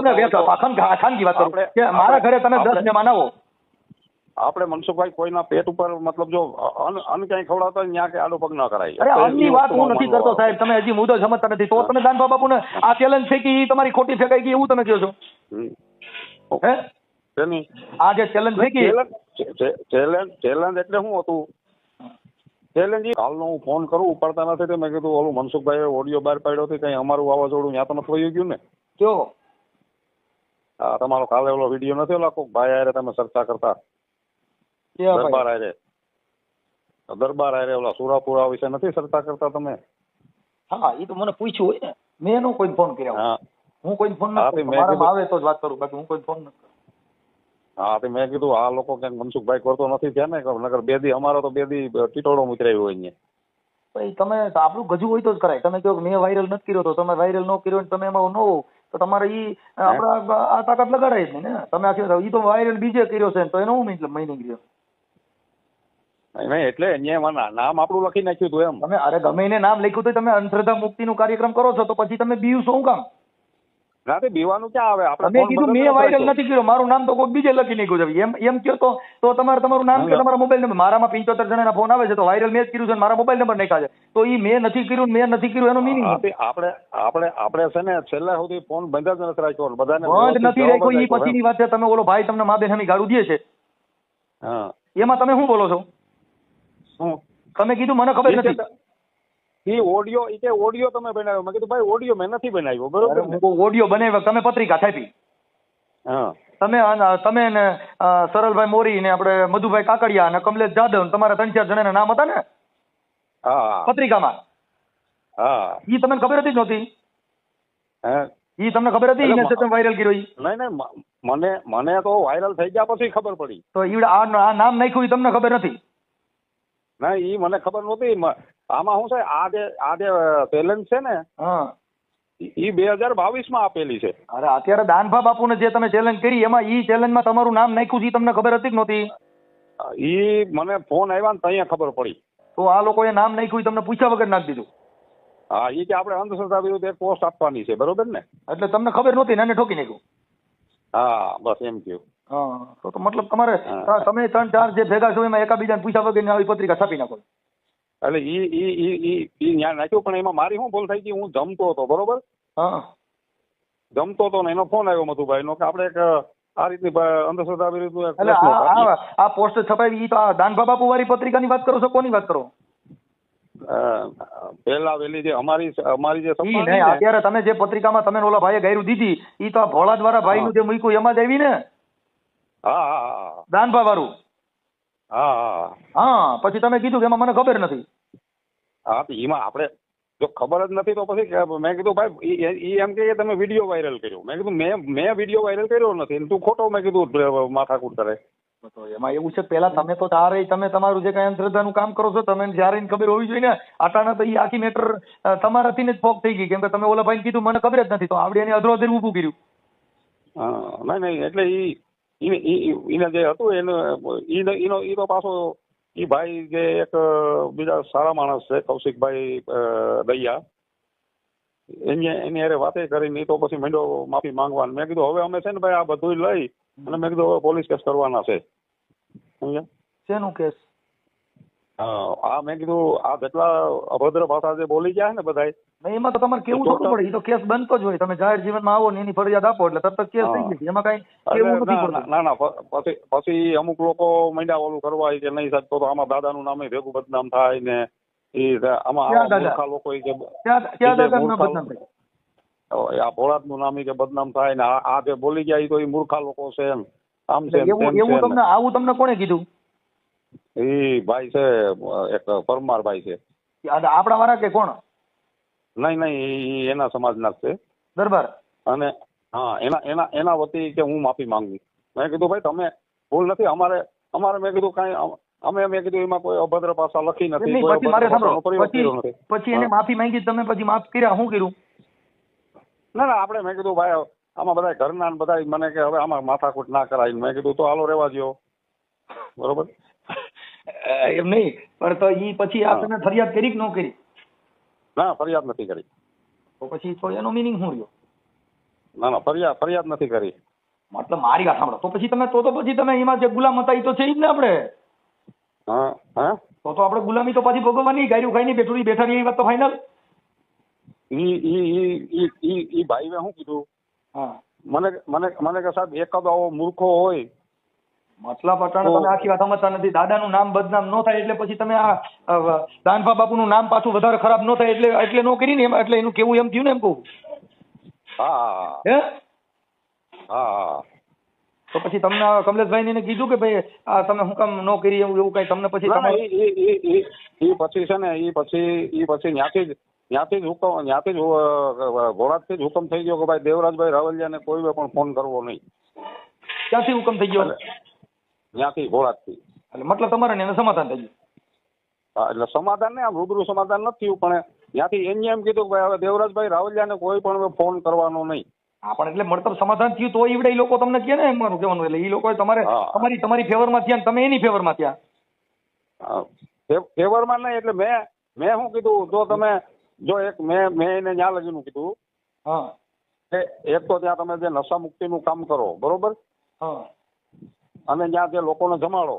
તમને ખાનગી વાત કરું કે મારા ઘરે તમે 10 મહેમાન આવો, આપણે મનસુખભાઈ કોઈના પેટ ઉપર મતલબ જો અન્ન ક્યાંય ખવડાવતા હોય ત્યાં કે આડો પગ ના કરાય. અરે અન્નની વાત હું નથી કરતો સાહેબ, તમે હજી મુદ્દો સમજતા નથી. તો તમે દાનભા બાપુને આ ચેલેન્જ ફેંકી તમારી ખોટી ફેંકાઈ ગઈ એવું તમે કહો છો? હે આ જે ચેલેન્જ ફેંકી, ચેલેન્જ એટલે શું હતું? ચેલેન્જ હાલનો હું ફોન કરું ઉપાડતા નથી. મેં કીધું ઓલું મનસુખભાઈ ઓડિયો બહાર પાડ્યો હતી, કઈ અમારું વાવાઝોડું ત્યાં તો નથી વયું ગયું ને? કયો હા, તમારો કાલે ઓલો વિડીયો નથી ઓલા કોક ભાઈ આરે તમે ચર્ચા કરતા દરબાર આરે ઓલા સુરાપુરા વિશે નથી ચર્ચા કરતા તમે? હા, એ તો મને પૂછ્યું હોય ને, મેં એનો કોઈ ફોન કર્યો. હું કોઈ ફોન નથી, મારામાં આવે તો જ વાત કરું, બાકી હું કોઈ ફોન નથી. હા, તો મેં કીધું આ લોકો ક્યાંક મનસુખભાઈ કરતો નથી ત્યાં ને, નગર બે દી અમારો તો બે દી ટીટોળો મુતરાયો હોય ને. ભાઈ તમે આપણું ગજુ હોય તો જ કરાય. તમે કહો કે મેં વાયરલ નથી કર્યો, તો તમે વાયરલ ન કર્યો તમે એમાં ન હો તો તમારે ઈ આપડા આ તાકાત લગાડાય જ નહીં ને. તમે આખી ઈ તો વાયરલ બીજે કર્યો છે તો એનો હું મતલબ મહિને કર્યો નહીં, એટલે અહીંયા નામ આપણું લખી નાખ્યું હતું એમ. તમે અરે ગમે એને નામ લખ્યું તો તમે અંધશ્રદ્ધા મુક્તિનું કાર્યક્રમ કરો છો તો પછી તમે બીવું શું કામ? ના, બીવાનું ક્યાં આવે? આપણે કીધું મેં વાયરલ નથી કર્યો, મારું નામ તો કોઈ બીજે લખી નાખ્યું છે એમ કહો તો તમારું નામ કે તમારા મોબાઈલ નંબર. મારામાં 75 જણાના ફોન આવે છે તો વાયરલ મેં જ કર્યું છે, મારા મોબાઈલ નંબર નાખ્યા છે, તો ઈ મેં નથી કર્યું એનો મિનિંગ આપણે છે ને છેલ્લા સુધી ફોન બંધ જ નથી રાખ્યો, બધાને બંધ નથી રાખ્યો. ઈ પછીની વાત છે. તમે ઓલો ભાઈ તમને મા બેન હમી ગાળું દે છે, એમાં તમે શું બોલો છો? તમે કીધું મને ખબર નથી. ઓડિયો તમે બનાવ્યો. મેં કીધું ભાઈ ઓડિયો મેં નથી બનાવ્યો, બરોબર? ઓડિયો બનાવ્યો તમે પત્રિકા છાપી, તમે ને સરલભાઈ મોરી ને આપણે મધુભાઈ કાકડિયા અને કમલેશ જાદવ તમારા 3-4 જણાના નામ હતા ને પત્રિકામાં. ઈ તમને ખબર હતી નહોતી? ઈ તમને ખબર હતી એને તમે વાયરલ કર્યો? નહીં, મને તો વાયરલ થઈ ગયા પછી ખબર પડી. તો ઈ આ નામ નાખ્યું ઈ તમને ખબર નથી? ના, ઈ મને ખબર નહોતી. આમાં શું છે, આ જે ચેલેન્જ છે ને ઈ 2022માં આપેલી છે. અરે અત્યારે દાનભા બાપુને જે તમે ચેલેન્જ કરી એમાં ઈ ચેલેન્જમાં તમારું નામ નાખ્યું છે તમને ખબર હતી કે નહોતી? ઈ મને ફોન આવ્યા ને ત્યાં ખબર પડી. તો આ લોકોએ નામ નાખ્યું તમને પૂછ્યા વગર નાખી દીધું? હા, ઈ કે આપણે અંધશ્રદ્ધા વિરુદ્ધ એક પોસ્ટ આપવાની છે, બરોબર ને? એટલે તમને ખબર નહોતી ને એને ઠોકી નાખ્યું? હા, બસ એમ કહ્યું. હા, તો મતલબ તમારે તમે 3-4 જે ભેગા છો એમાં એકાબીજાને પૂછ્યા વગર આવી પત્રિકા છાપી નાખો. એટલે ઈ ન્યા નાખ્યું, પણ એમાં મારી શું ભૂલ થઈ ગઈ? હું જમતો હતો, બરોબર? જમતો હતો ને એનો ફોન આવ્યો મધુભાઈ નો કે આપણે એક આ રીતની અંધશ્રદ્ધા વિરુદ્ધ. એટલે આ પોસ્ટ છપાવી ઈ તો આ દાનભા બાપુ વાળી પત્રિકાની વાત કરો છો? કોની વાત કરો? પેલા વેલી જે અમારી જે અત્યારે તમે જે પત્રિકામાં તમે ઓલા ભાઈએ ગાયરું દીધી ઈ તો ભોળા દ્વારા ભાઈ નું જે મૂક્યું એમાં જ આવી ને? હા, દાનભા વાળું. હા, પછી તમે કીધું કે એમાં મને ખબર નથી. હા, એમાં આપણે જો ખબર જ નથી તો પછી મેં કીધું ભાઈ ઈ એમ કે તમે વિડીયો વાયરલ કર્યો. મેં કીધું મેં વિડીયો વાયરલ કર્યો નથી, તું ખોટો મેં કીધું માથાકૂટ કરે. તો એમાં એવું છે પેલા તમે તો તારે તમે તમારું જે કઈ અંધશ્રદ્ધાનું કામ કરો છો તમે જ્યારે ખબર હોવી જોઈએ ને. આટાના તો ઈ આખી મેટર તમારાથી જ ફોક થઈ ગઈ, કેમ કે તમે ઓલા ભાઈને કીધું મને ખબર જ નથી, તો આવડે એની અધરો અધર ઊભું કર્યું. નહીં, એટલે ઈને જે હતું ઈ તો પાછો ઈ ભાઈ જે એક બીજા સારા માણસ છે કૌશિકભાઈ દૈયા, એની હારે વાતે કરીને તો પછી માંડ્યો માફી માંગવાનું. મેં કીધું હવે અમે છે ને ભાઈ આ બધું લઈ અને મેં કીધું હવે પોલીસ કેસ કરવાના છે. સમજ્યા? શેનું કેસ? આ મેં કીધું આ જેટલા અભદ્ર ભાષા જે બોલી ગયા ને બધા એમાં તો તમારે કેવું થતું પડે. એ તો કેસ બનતો જ હોય. તમે જાહેર જીવનમાં આવો ને એની ફરિયાદ આપો એટલે તરત કેસ થઈ ગઈ. એમાં કઈ કેવું નથી પડતું. ના, પછી અમુક લોકો માંડ્યા ઓલું કરવા કે નહીં સાહેબ તો આમાં દાદાનું નામે ભેગું બદનામ થાય ને આમાં મૂર્ખા લોકો આ ભોળાતનું નામ કે બદનામ થાય ને આ જે બોલી ગયા તો એ મૂર્ખા લોકો છે એમ આમ છે. એવું તમને આવું તમને કોણે કીધું? એ ભાઈ છે એક પરમાર ભાઈ છે. આપણા વાળા કે કોણ? નહીં, એના સમાજના છે દરબાર. અને હા, એના વતી કે હું માફી માંગુ. મેં કીધું ભાઈ તમે ભૂલ નથી, અમારે મેં કીધું કઈ મેં કીધું એમાં કોઈ અભદ્ર ભાષા લખી નથી. પછી એને માફી માંગી તમે પછી માફ કર્યા? શું કર્યું? ના, આપણે મેં કીધું ભાઈ આમાં બધા ઘરના બધા મને કે હવે આમાં માથાકૂટ ના કરાય. મેં કીધું તો હાલો રેવા દો, બરોબર? એમ નહીં, પણ તો ઈ પછી આ તમે ફરિયાદ કરી કે ન કરી? ના, ફરિયાદ નથી કરી. તો પછી તો એનો મિનિંગ શું રહ્યો? ના ના ફરિયાદ નથી કરી. મતલબ મારી વાત સાંભળો, તો પછી તમે એમાં જે ગુલામ હતા એ તો છે જ ને આપણે. હા હા તો આપણે ગુલામી તો પછી ભોગવવાની, ગાયરું ખાઈને બેઠા રહીએ એ વાત તો ફાઇનલ. ઈ ભાઈ શું કીધું હા મને કે સાહેબ એકાદ આવો મૂર્ખો હોય. મતલબ અટાણે તમે આખી વાત સમજતા નથી. દાદાનું નામ બદનામ ન થાય એટલે પછી તમે આ દાનભા બાપુનું નામ પાછું વધારે ખરાબ ન થાય એટલે નો કરી ને એમ, એટલે એનું કેવું એમ થયું ને એમ કહું. હા હે હા તો પછી તમને કમલેશભાઈ ને કીધું કે ભાઈ આ તમે શું કામ ન કરી એવું કઈ તમને પછી ઈ પછી છે ને ઈ પછી ત્યાંથી જ ઘોડાથી જ હુકમ થઈ ગયો કે ભાઈ દેવરાજભાઈ રાવલિયાને કોઈ પણ ફોન કરવો નહીં. ક્યાંથી હુકમ થઈ ગયો? ત્યાંથી ઘોડાથી. એટલે મતલબ તમારે ને સમાધાન થઈ ગયું? હા એટલે સમાધાન ને આમ રૂબરૂ સમાધાન નથી થયું, પણ ત્યાંથી એને એમ કીધું કે ભાઈ હવે દેવરાજભાઈ રાવલિયાને કોઈ પણ ફોન કરવાનો નહીં. હા પણ એટલે મતલબ સમાધાન થયું તો ઈવડે એ લોકો તમને કહે ને એમ મારું કહેવાનું. એટલે એ લોકો તમારી ફેવરમાં થયા તમે એની ફેવરમાં થયા. ફેવરમાં નહીં એટલે મેં શું કીધું, જો તમે મેં એને ન્યા લગીનું કીધું એક તો ત્યાં તમે જે નશા મુક્તિનું કામ કરો બરોબર, અને ત્યાં જે લોકોને જમાડો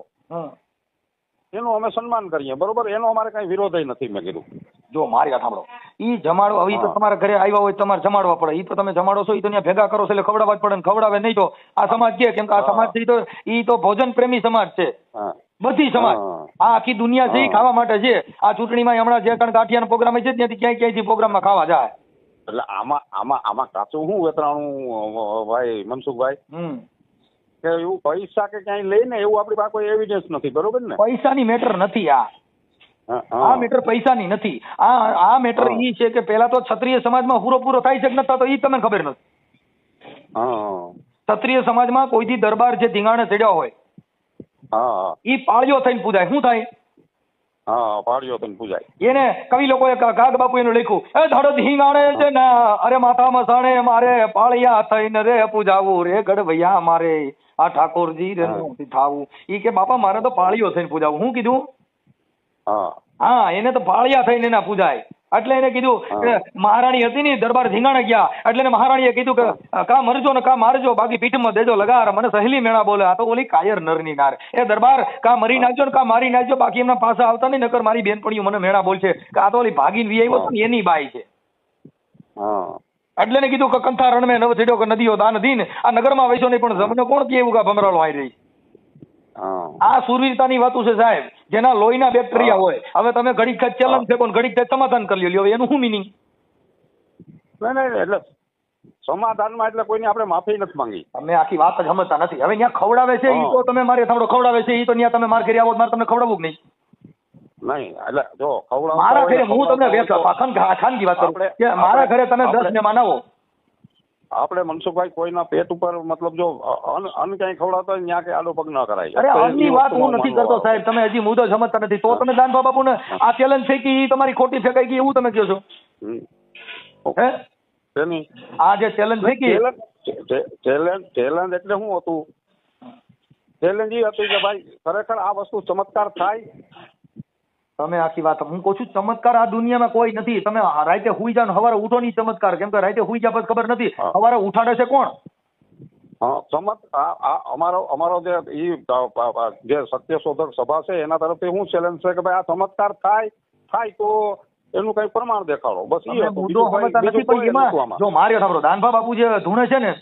એનું અમે સન્માન કરીએ બરોબર, એનો અમારે કઈ વિરોધ નથી. મેં કીધું જો મારી વાત સાંભળો, ઈ જમાડો હવે તો તમારા ઘરે આવ્યા હોય તમારે જમાડવા પડે. ઈ તો તમે જમાડો છો, ઈ તો ત્યાં ભેગા કરો છો એટલે ખવડાવવા જ પડે ને. ખવડાવે નહીં તો આ સમાજ કે કેમ કે આ સમાજ છે ઈ તો ભોજન પ્રેમી સમાજ છે. બધી સમાજ આ આખી દુનિયા છે ઈ ખાવા માટે છે. આ ચૂંટણીમાં હમણાં જે કણ ગાંઠિયાનો પ્રોગ્રામ છે ત્યાંથી ક્યાંયથી પ્રોગ્રામમાં ખાવા જાય. એટલે આમાં કાચું શું વેતરાણું ભાઈ મનસુખભાઈ કે એવું પૈસા કે ક્યાંય લઈને એવું આપણી પાસે કોઈ એવિડન્સ નથી બરોબર ને. પૈસાની મેટર નથી આ મેટર પૈસાની નથી. આ મેટર ઈ છે કે પેલા તો ક્ષત્રિય સમાજમાં પૂરો થાય છે કે નતા તો ઈ તમને ખબર નથી. ક્ષત્રિય સમાજમાં કોઈથી દરબાર જે ધીંગાણે ચડ્યા હોય ઈ પાળિયો થઈને પૂજાય. શું થાય? પાળિયો થઈને પૂજાય. એને કવિ લોકોએ કાગ બાપુ એનું લખ્યું, એ ધડ ધીંગાણે છે ને અરે માથા મસાણે મારે પાળિયા થઈને રે પૂજાવું રે ગઢવૈયા મારે આ ઠાકોરજી રે થાવું. ઈ કે બાપા મારે તો પાળિયો થઈને પૂજાવું. શું કીધું? હા એને તો પાળિયા થઈને એના પૂજાય. એટલે એને કીધું કે મહારાણી હતી ને દરબાર ધીંગાણે ગયા એટલે મહારાણીએ કીધું કે કા મરજો ને કા મારજો બાકી પીઠમાં દેજો લગાર. મને સહેલી મેળા બોલે. આ તો ઓલી કાયર નરની નાર. એ દરબાર કા મરી નાખજો ને કા મારી નાખજો બાકી એમના પાસે આવતા નહીં નકર મારી બેનપણીઓ મને મેળા બોલશે કે આ તો ઓલી ભાગીને વી આવ્યો ને એની બાઈ છે. એટલે ને કીધું કે કંથા રણ મેં નવ થયો કે નદીઓ દાન દીન આ નગરમાં વૈસો નહીં પણ જમને કોણ કે એવું કા ભમરાળો આવી રહી. આ સુરવીરતાની વાતો છે સાહેબ, જેના લોહીના બેક્ટેરિયા હોય. હવે તમે ઘડીક ચેલેન્જ ફેંકો ને ઘડીક સમાધાન કરી લ્યો, એનું શું મિનિંગ? નહીં એટલે સમાધાનમાં એટલે કોઈની આપણે માફી નથી માંગી. તમે આખી વાત જ સમજતા નથી. હવે ત્યાં ખવડાવે છે ઈ તો તમે મારે થોડો ખવડાવે છે ઈ તો ત્યાં તમે માર ઘરે આવો મારે તમને ખવડાવવું જ નહીં. એટલે જો ખવડાવ મારા ઘરે હું તમને ખાનગી વાત કરું કે મારા ઘરે તમે 10 મહેમાન આવો, આપણે મનસુખભાઈ કોઈના પેટ ઉપર મતલબ જો અન્ન ક્યાંય ખવડાવતા હોય ત્યાં કે આડો પગ ના કરાય. અરે અન્નની વાત હું નથી કરતો સાહેબ, તમે હજી મુદ્દો સમજતા નથી. તો તમે દાનભા બાપુને આ ચેલેન્જ થઈ કે તમારી ખોટી ફેંકાઈ ગઈ એવું તમે કહો છો? હે આ જે ચેલેન્જ થઈ ગઈ ચેલેન્જ એટલે શું હતું? ચેલેન્જ એ હતી કે ભાઈ ખરેખર આ વસ્તુ ચમત્કાર થાય. તમે આખી વાત હું કહું છું ચમત્કાર આ દુનિયામાં કોઈ નથી. તમે રાતે હુઈ જાવ સવારે ઉઠો નહીં ચમત્કાર, કેમ કે રાતે હુઈ ગયા પછી ખબર નથી સવારે ઉઠાડે છે કોણ. અમારો જે સત્યશોધક સભા છે એના તરફથી શું ચેલેન્જ છે કે ભાઈ આ ચમત્કાર થાય તો એનું કઈ પ્રમાણ દેખાડો. બસ જો મારે સાંભળો, દાનભા બાપુ જે ધૂણે છે ને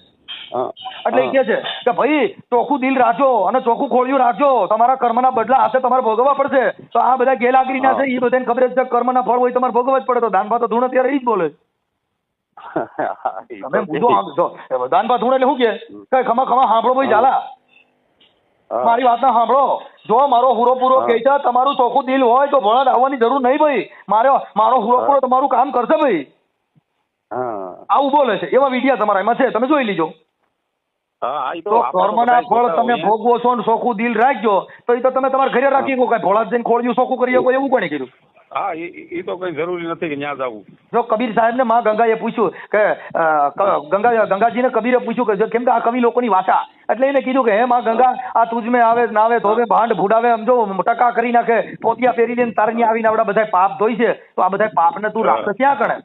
એટલે કે છે કે ભાઈ ચોખ્ખું દિલ રાખજો અને ચોખ્ખું ખોળિયું રાખજો, તમારા કર્મના બદલા હશે તમારે ભોગવવા પડશે. તો આ બધા ગેલાગરી ના છે એ બધાને ખબર છે કર્મના ફળ હોય તમારે ભોગવવા જ પડે. તો દાનભા તો ધૂણ અત્યારે એ જ બોલે. તમે બુધો દાનભા ધૂણ એટલે શું કે ખમા સાંભળો ભાઈ ઝાલા, મારી વાત ના સાંભળો. જો મારો હુરો પૂરો કહે છે તમારું ચોખ્ખું દિલ હોય તો ભોળા આવવાની જરૂર નહીં ભાઈ. મારો હુરો પૂરો તમારું કામ કરશે ભાઈ. આવું બોલે છે. એવા વિડિયા તમારા એમાં છે, તમે જોઈ લીજો. તો કર્મના ફળ તમે ભોગવો છો ને ચોખ્ખું દિલ રાખજો તો એ તો તમે તમારા ઘરે રાખી શકો. કઈ ભોળા જઈને ખોળ્યું ચોખ્ખું કરી શકો એવું કોને કીધું? હા એ તો કઈ જરૂરી નથી કે ત્યાં જવું. જો કબીર સાહેબ ને માં ગંગાએ પૂછ્યું કે ગંગાજીને કબીરે પૂછ્યું કે કેમ કે આ કવિ લોકોની વાચા, એટલે એને કીધું કે હે માં ગંગા આ તુજમે આવે નાવે ધોવે ભાંડ ભૂડાવે સમજો ટકા કરી નાખે પોતિયા પહેરી દે તારની આવીને આવડા બધા પાપ ધોઈ છે. તો આ બધા પાપ ને તું રાખે ક્યાં કણે?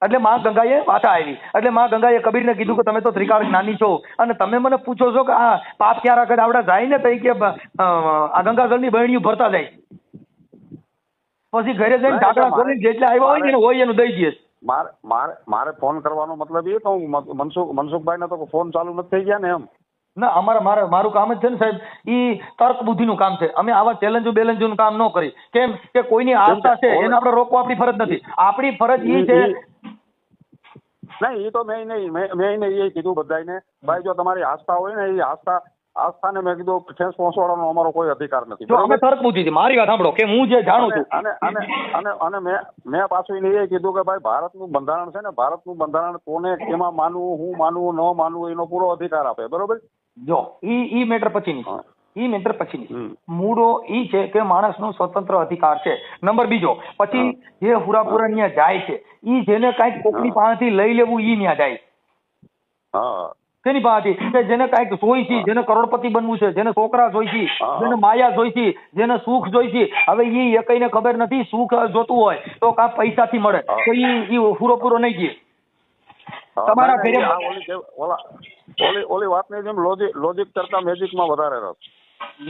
એટલે માં ગંગાએ પાછા આવી. એટલે માં ગંગાએ કબીરને કીધું કે તમે તો ત્રિકાળ જ્ઞાની છો અને તમે મને પૂછો છો કે આ પાપ ક્યાં રાખે આવડા જાય ને તઈ કે આ ગંગાજળની બરણીઓ ભરતા જાય, પછી ઘરે જઈને ઢાંકણા ખોલીને જેટલા આવ્યા હોય ને હોય એનું દઈ દઈએ. મારે ફોન કરવાનો મતલબ એ તો મનસુખભાઈ ને તો ફોન ચાલુ નથી થઈ ગયા ને એમ. ના મારું કામ જ છે ને સાહેબ, ઈ તર્ક બુદ્ધિનું કામ છે. અમે આવા ચેલેન્જો બેલેન્જોનું કામ ન કરી. કેમ કે કોઈની આસ્થા છે એને આપણે રોકવા આપણી ફરજ નથી. આપણી ફરજ ઈ છે નહીં, એ તો મેં એ કીધું બધાને ભાઈ જો તમારી આસ્થા હોય ને એ આસ્થાને મેં કીધું ઠેસ પહોંચવાનો અમારો કોઈ અધિકાર નથી. જો અમે તર્ક બુદ્ધિથી મારી વાત સાંભળો કે હું જે જાણું છું અને મેં પાછું એને એ કીધું કે ભાઈ ભારતનું બંધારણ છે ને, ભારતનું બંધારણ કોને કેમાં માનવું, હું માનવું ન માનવું એનો પૂરો અધિકાર આપે. બરોબર. જો ઈ મેટર પછીની મૂળો ઈ છે કે માણસનો સ્વતંત્ર અધિકાર છે. નંબર બીજો, પછી જે હુરાપુરા ન્યા જાય છે ઈ જેને કઈક કોકની પાસેથી લઈ લેવું ઈ ન્યા જાય. હા, તેની પાસેથી કે જેને કઈક જોઈ છે, જેને કરોડપતિ બનવું છે, જેને છોકરા જોઈ છે, જેને માયા જોઈ છે, જેને સુખ જોઈ છે. હવે ઈ એકઈને ખબર નથી સુખ જોતું હોય તો કા પૈસાથી મળે તો ઈ હુરાપુરો નહીં ગયે. તમારા ઘરે ઓલી વાતની જેમ લોજિક કરતા મેજિકમાં વધારે રસ.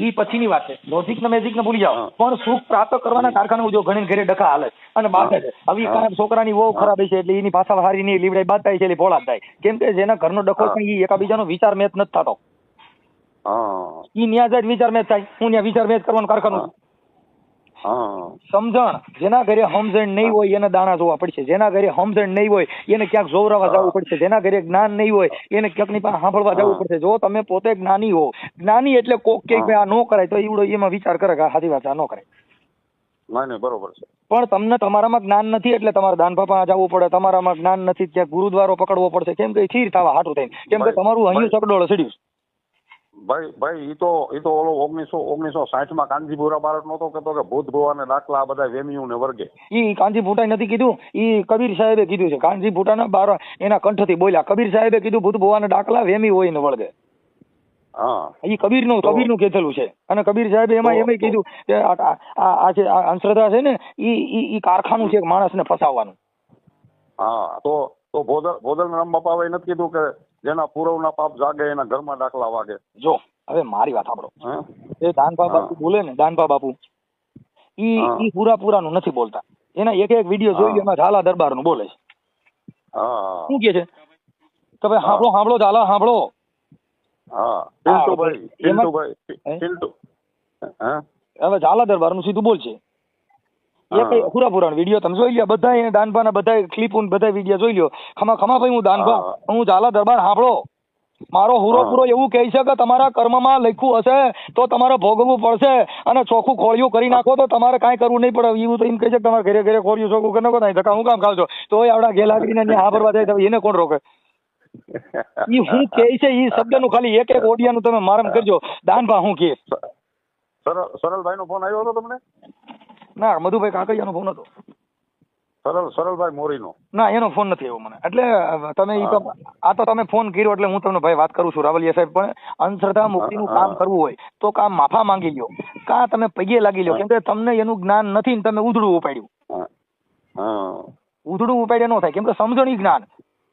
ઈ પછીની વાત છે. લોજિક ને મેજિક ને ભૂલી જાઓ, પણ સુખ પ્રાપ્ત કરવાના કારખાના જો ઘણી ઘરે ડખા હાલે અને બાંધે છે. હવે છોકરાની વહુ ખરાબ છે એટલે એની પાછા હારી ની લીવડાઈ બાંધાય છે એટલે ભોળા થાય. કેમ કે જેના ઘરનો ડખો છે એ એકાબીજાનો વિચાર મેચ નથી થતો. ઈ ન્યા જાય વિચાર મેચ થાય, હું ન્યા વિચાર મેચ કરવાનું કારખાનું. સમજણ જેના ઘરે સમજણ નહીં હોય એને દાણા જોવા પડશે, જેના ઘરે સમજણ નહીં હોય એને ક્યાંક જોવરાવા જવું પડશે, જેના ઘરે જ્ઞાન નહીં હોય એને ક્યાંક ની પાસે સાંભળવા જવું પડશે. જો તમે પોતે જ્ઞાની હો, જ્ઞાની એટલે કોક કે આ ન કરાય તો એવડો એમાં વિચાર કરે કે સાચી વાત આ ન કરાય. બરોબર છે. પણ તમને તમારામાં જ્ઞાન નથી એટલે તમારે દાનપાપા જવું પડે, તમારામાં જ્ઞાન નથી ત્યાં ગુરુદ્વારો પકડવો પડશે. કેમ કે ખીર થવા હાટું થઈને, કેમ કે તમારું અહીં ચકડોળ ચડ્યું. ભાઈ ઈ તો ઓલો 1960 માં કાનજીપુરા બાળક નતો કહેતો કે ભૂત ભુવાને દાખલા આ બધા વેમ્યું ને વર્ગે. ઈ કાનજી ભૂટાએ નથી કીધું, ઈ કબીર સાહેબે કીધું છે. કાનજી ભૂટાના બાર એના કંઠથી બોલ્યા. કબીર સાહેબે કીધું ભૂત ભુવાને દાખલા વેમી હોય ને વળગે. ઈ કબીરનું કીધેલું છે. અને કબીર સાહેબે એમાં કીધું કે આ જે અંધશ્રદ્ધા છે ને ઈ કારખાનું છે માણસને ફસાવવાનું. તો ભોદલ રામ બાપાએ નથી કીધું કે જેના પૂરવના પાપ જાગે એના ઘરમાં દાખલા વાગે. જો હવે મારી વાત સાંભળો, એ દાનભા બાપુ બોલે ને, દાનભા બાપુ ઈ પૂરાનું નથી બોલતા. એના એક વિડીયો જોઈ એમાં ઝાલા દરબારનું બોલે છે. શું કે છે કે ભાઈ સાંભળો ઝાલા સાંભળો. હવે ઝાલા દરબારનું સીધું બોલશે. એ પૂરાનો વિડીયો તમે જોઈ લ્યો, બધા દાનભાના બધા ક્લિપ બધા વિડીયો જોઈ લ્યો. ખમા ભાઈ હું દાનભા, હું ઝાલા દરબાર સાંભળો. મારો પૂરો એવું કહે છે કે તમારા કર્મમાં લખ્યું હશે તો તમારે ભોગવવું પડશે અને ચોખ્ખું ખોળિયું કરી નાખો તો તમારે કાંઈ કરવું નહીં પડે. એવું તો એમ કહે છે કે તમારે ઘરે ઘરે ખોળિયું ચોખ્ખું કરી નાખો ધક્કા હું કામ ખાવ છો તો આવડા ગેલાગડીને હા ભરવા જાય એને કોણ રોકે? ઈ હું કહે છે ઈ શબ્દનું ખાલી એક ઓડિયાનું તમે મારમ કરજો. દાનભા હું કહે. સરળભાઈ નો ફોન આવ્યો હતો તમને? ના, મધુભાઈ કાકડિયાનો ફોન હતો. સરળભાઈ મોરીનો? ના, એનો ફોન નથી આવ્યો મને. એટલે તમે આ તો તમે ફોન કર્યો એટલે હું તમને ભાઈ વાત કરું છું રાવલિયા સાહેબ. પણ અંધશ્રદ્ધા મુક્તિનું કામ કરવું હોય તો કામ માફા માંગી લ્યો, કાં તમે પગે લાગી લ્યો. કેમ કે તમને એનું જ્ઞાન નથી ને તમે ઉધડું ઉપાડ્યું. ઉધડું ઉપાડ્યા ન થાય કેમ કે સમજણ જ્ઞાન.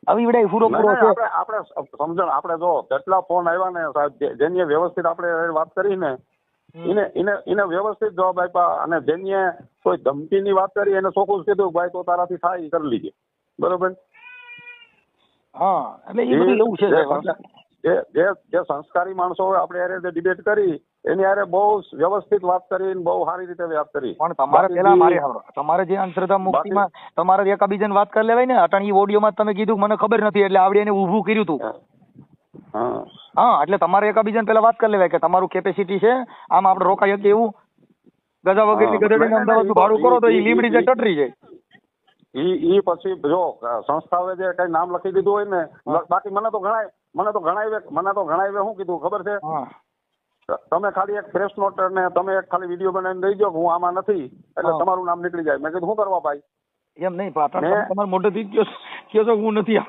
હવે ઈવડે પૂરો છે આપણે સમજણ. આપણે જો જેટલા ફોન આવ્યા ને સાહેબ, જેની વ્યવસ્થિત આપણે વાત કરી ને એને વ્યવસ્થિત જવાબ આપ્યા. અને જેને કોઈ ધમકીની વાત કરી એને ચોખ્ખું કીધું ભાઈ તો તારાથી થાય એ કરી લીજે. બરોબર. એટલે એ બધું એવું છે. જે સંસ્કારી માણસો હોય આપણે યારે જે ડિબેટ કરી એની યારે બહુ વ્યવસ્થિત વાત કરી, બહુ સારી રીતે વાત કરી. પણ તમારે પેલા તમારે જે અંધશ્રદ્ધા મુક્તિમાં તમારે એકાબીજાને વાત કરી લેવાય ને. અટાણી ઓડિયોમાં તમે કીધું મને ખબર નથી એટલે આવડે એને ઊભું કર્યું હતું. એટલે તમારે એકાબીજાને પેલા વાત કરી લેવાય કે તમારું કેપેસિટી છે, આમ આપણે રોકાઈ શકીએ એવું. ગજા વગરની ગધેડીને અમદાવાદનું ભાડું કરો તો એ લીમડી જાય ટટરી જાય. ઈ પછી જો સંસ્થાઓએ જે કઈ નામ લખી દીધું હોય ને, બાકી મને તો ઘણાય શું કીધું ખબર છે? તમે ખાલી એક પ્રેસ નોટ ને તમે એક ખાલી વિડીયો બનાવીને દઈ દો કે હું આમાં નથી એટલે તમારું નામ નીકળી જાય. મેં કીધું શું કરવા ભાઈ? એમ નહીં, તમારા મોઢેથી કયો છો હું નથી